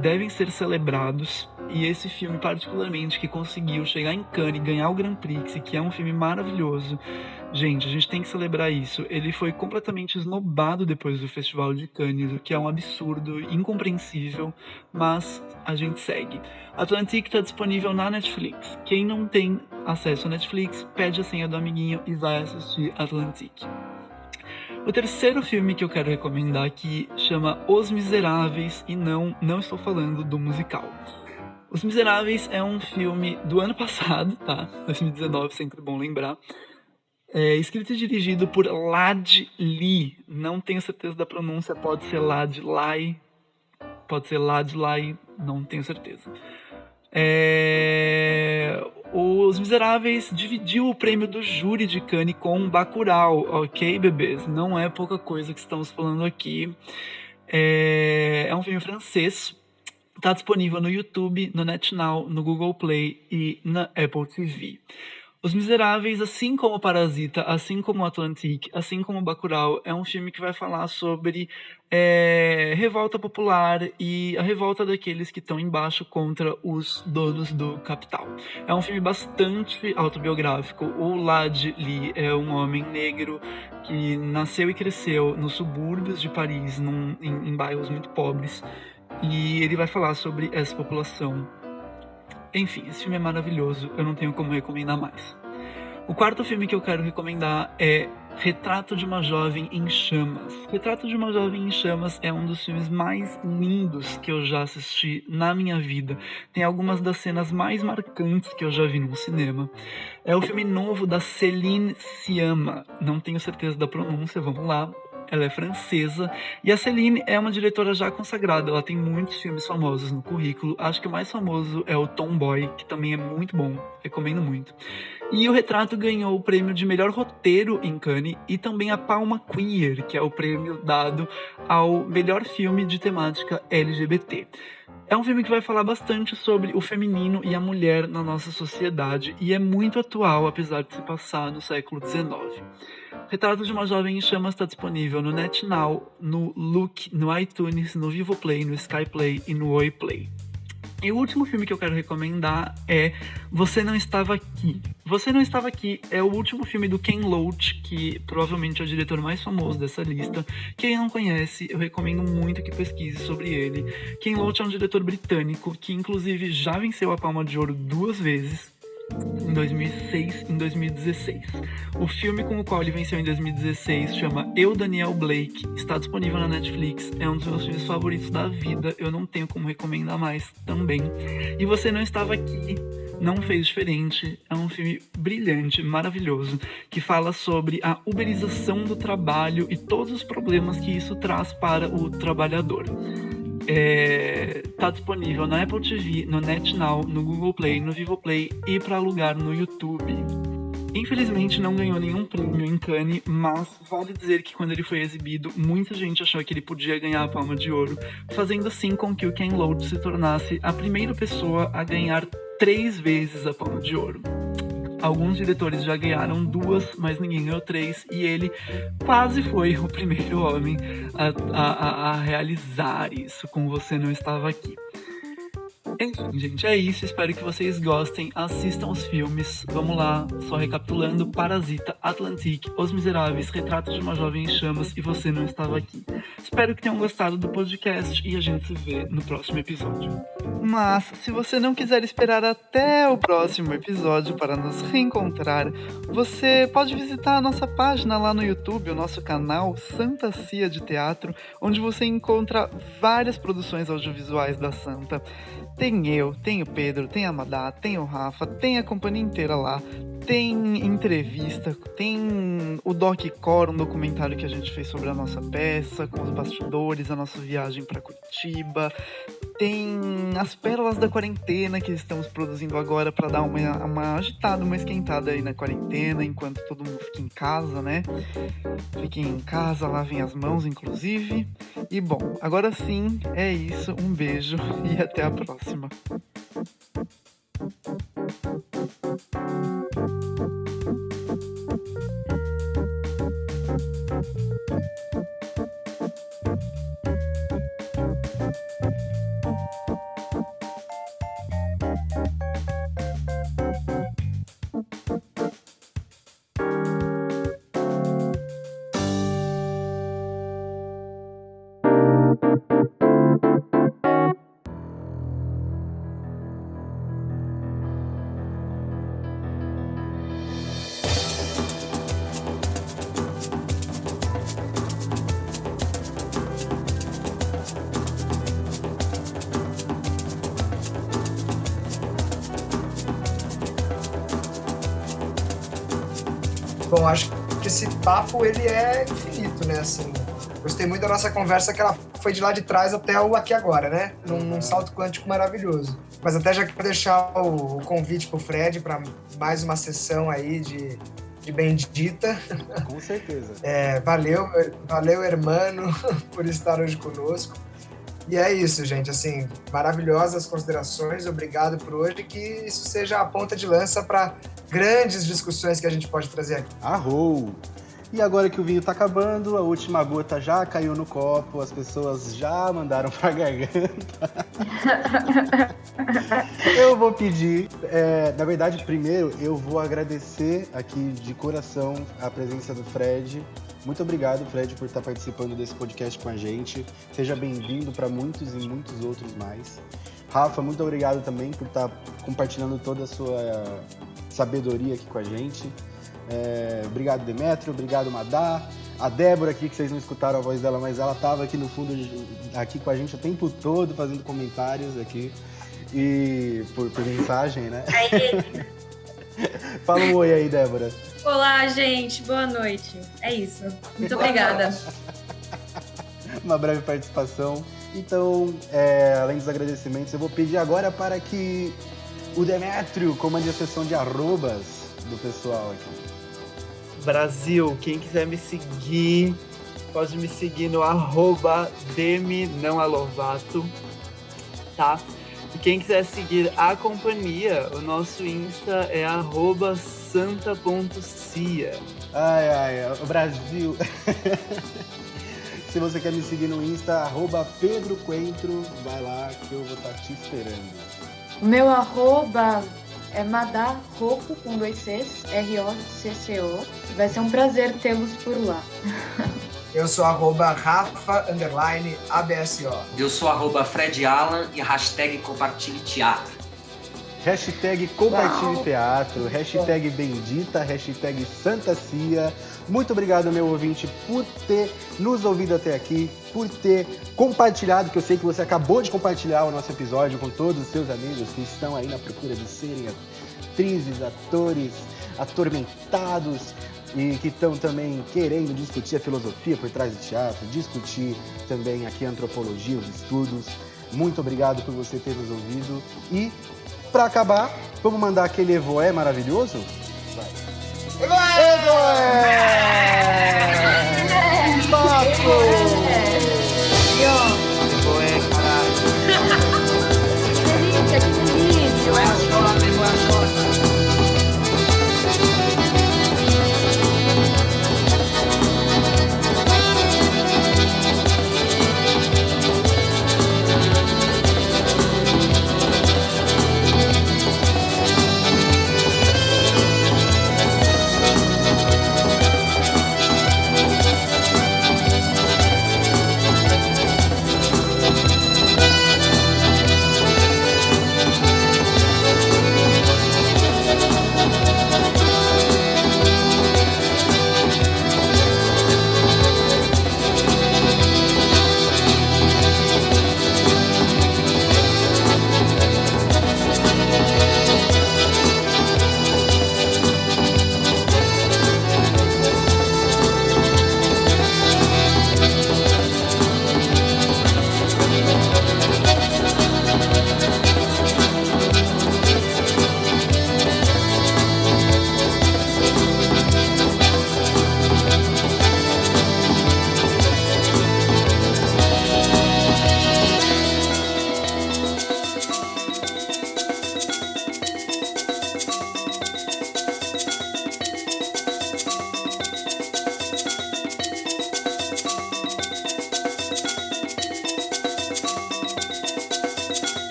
devem ser celebrados, e esse filme particularmente, que conseguiu chegar em Cannes e ganhar o Grand Prix, que é um filme maravilhoso, gente, a gente tem que celebrar isso. Ele foi completamente esnobado depois do Festival de Cannes, o que é um absurdo, incompreensível, mas a gente segue. Atlantique está disponível na Netflix. Quem não tem acesso à Netflix, pede a senha do amiguinho e vai assistir Atlantique. O terceiro filme que eu quero recomendar aqui chama Os Miseráveis, e não estou falando do musical. Os Miseráveis é um filme do ano passado, tá? 2019, sempre bom lembrar. Escrito e dirigido por Lad Lee. Não tenho certeza da pronúncia, pode ser Lad Lai, pode ser Lad Lai, não tenho certeza. Os Miseráveis dividiu o prêmio do júri de Cannes com Bacurau, ok, bebês? Não é pouca coisa que estamos falando aqui. É um filme francês, está disponível no YouTube, no NetNow, no Google Play e na Apple TV. Os Miseráveis, assim como Parasita, assim como Atlantique, assim como Bacurau, é um filme que vai falar sobre revolta popular e a revolta daqueles que estão embaixo contra os donos do capital. É um filme bastante autobiográfico. O Lad Lee é um homem negro que nasceu e cresceu nos subúrbios de Paris, em bairros muito pobres, e ele vai falar sobre essa população. Enfim, esse filme é maravilhoso, eu não tenho como recomendar mais. O quarto filme que eu quero recomendar é Retrato de uma Jovem em Chamas. Retrato de uma Jovem em Chamas é um dos filmes mais lindos que eu já assisti na minha vida. Tem algumas das cenas mais marcantes que eu já vi no cinema. É o filme novo da Céline Sciamma, não tenho certeza da pronúncia, vamos lá. ela é francesa, e a Céline é uma diretora já consagrada, ela tem muitos filmes famosos no currículo, acho que o mais famoso é o Tomboy, que também é muito bom, recomendo muito. E o Retrato ganhou o prêmio de melhor roteiro em Cannes e também a Palma Queer, que é o prêmio dado ao melhor filme de temática LGBT. É um filme que vai falar bastante sobre o feminino e a mulher na nossa sociedade e é muito atual, apesar de se passar no século XIX. Retrato de uma Jovem em Chamas está disponível no NetNow, no Look, no iTunes, no Vivoplay, no Skyplay e no Oi Play. E o último filme que eu quero recomendar é Você Não Estava Aqui. Você Não Estava Aqui é o último filme do Ken Loach, que provavelmente é o diretor mais famoso dessa lista. Quem não conhece, eu recomendo muito que pesquise sobre ele. Ken Loach é um diretor britânico que inclusive já venceu a Palma de Ouro 2 vezes. Em 2006 e em 2016. O filme com o qual ele venceu em 2016 chama Eu, Daniel Blake, está disponível na Netflix, é um dos meus filmes favoritos da vida, eu não tenho como recomendar mais também. E Você Não Estava Aqui não fez diferente, é um filme brilhante, maravilhoso, que fala sobre a uberização do trabalho e todos os problemas que isso traz para o trabalhador. Tá disponível na Apple TV, no NetNow, no Google Play, no Vivoplay e para alugar no YouTube. Infelizmente não ganhou nenhum prêmio em Cannes, mas vale dizer que quando ele foi exibido, muita gente achou que ele podia ganhar a Palma de Ouro, fazendo assim com que o Ken Loach se tornasse a primeira pessoa a ganhar 3 vezes a Palma de Ouro. Alguns diretores já ganharam 2, mas ninguém ganhou 3, e ele quase foi o primeiro homem a realizar isso com Você Não Estava Aqui. Enfim, gente, é isso. Espero que vocês gostem. Assistam os filmes. Vamos lá, só recapitulando: Parasita, Atlantique, Os Miseráveis, Retrato de uma Jovem em Chamas e Você Não Estava Aqui. Espero que tenham gostado do podcast e a gente se vê no próximo episódio. Mas, se você não quiser esperar até o próximo episódio para nos reencontrar, você pode visitar a nossa página lá no YouTube, o nosso canal Santa Cia de Teatro, onde você encontra várias produções audiovisuais da Santa. Tem eu, tem o Pedro, tem a Madá, tem o Rafa, tem a companhia inteira lá, tem entrevista, tem o DocCore, um documentário que a gente fez sobre a nossa peça, com os bastidores, a nossa viagem para Curitiba, tem as pérolas da quarentena que estamos produzindo agora para dar uma agitada, uma esquentada aí na quarentena, enquanto todo mundo fica em casa, né? Fiquem em casa, lavem as mãos, inclusive. E bom, agora sim, é isso. Um beijo e até a próxima. Bom, acho que esse papo ele é infinito, né? Assim, gostei muito da nossa conversa, que ela foi de lá de trás até o aqui agora, né? Num salto quântico maravilhoso. Mas até já quero deixar o convite pro Fred para mais uma sessão aí de Bendita. Com certeza. Valeu, hermano, por estar hoje conosco. E é isso, gente, assim, maravilhosas considerações, obrigado por hoje, que isso seja a ponta de lança para grandes discussões que a gente pode trazer aqui. Arrou! E agora que o vinho tá acabando, a última gota já caiu no copo, as pessoas já mandaram pra garganta. Eu vou pedir, na verdade, primeiro eu vou agradecer aqui de coração a presença do Fred. Muito obrigado, Fred, por estar participando desse podcast com a gente. Seja bem-vindo para muitos e muitos outros mais. Rafa, muito obrigado também por estar compartilhando toda a sua sabedoria aqui com a gente. Obrigado, Demétrio. Obrigado, Madá. A Débora aqui, que vocês não escutaram a voz dela, mas ela estava aqui no fundo, aqui com a gente o tempo todo, fazendo comentários aqui. E por mensagem, né? Fala um oi aí, Débora. Olá, gente. Boa noite. É isso. Muito obrigada. Uma breve participação. Então, além dos agradecimentos, eu vou pedir agora para que o Demétrio comande a sessão de arrobas do pessoal aqui. Brasil, quem quiser me seguir, pode me seguir no @demi_não_alovato, tá? E quem quiser seguir a companhia, o nosso Insta é @santa.cia. O Brasil. Se você quer me seguir no Insta, @PedroCoentro, vai lá que eu vou estar te esperando. O meu arroba é madarroco com 2 Cs, ROCCO. Vai ser um prazer tê-los por lá. Eu sou @Rafa_ABSO. Eu sou @FredAlan e #compartilheteatro. #compartilhe teatro, #bendita, #Santa Cia. Muito obrigado, meu ouvinte, por ter nos ouvido até aqui, por ter compartilhado, que eu sei que você acabou de compartilhar o nosso episódio com todos os seus amigos que estão aí na procura de serem atrizes, atores, atormentados e que estão também querendo discutir a filosofia por trás do teatro, discutir também aqui a antropologia, os estudos. Muito obrigado por você ter nos ouvido e, para acabar, vamos mandar aquele Evoé maravilhoso? Vai. Evoé! Papo! Evoé, caralho. Que delícia!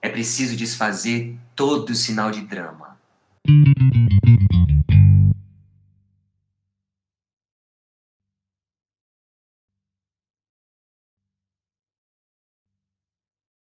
É preciso desfazer todo sinal de drama.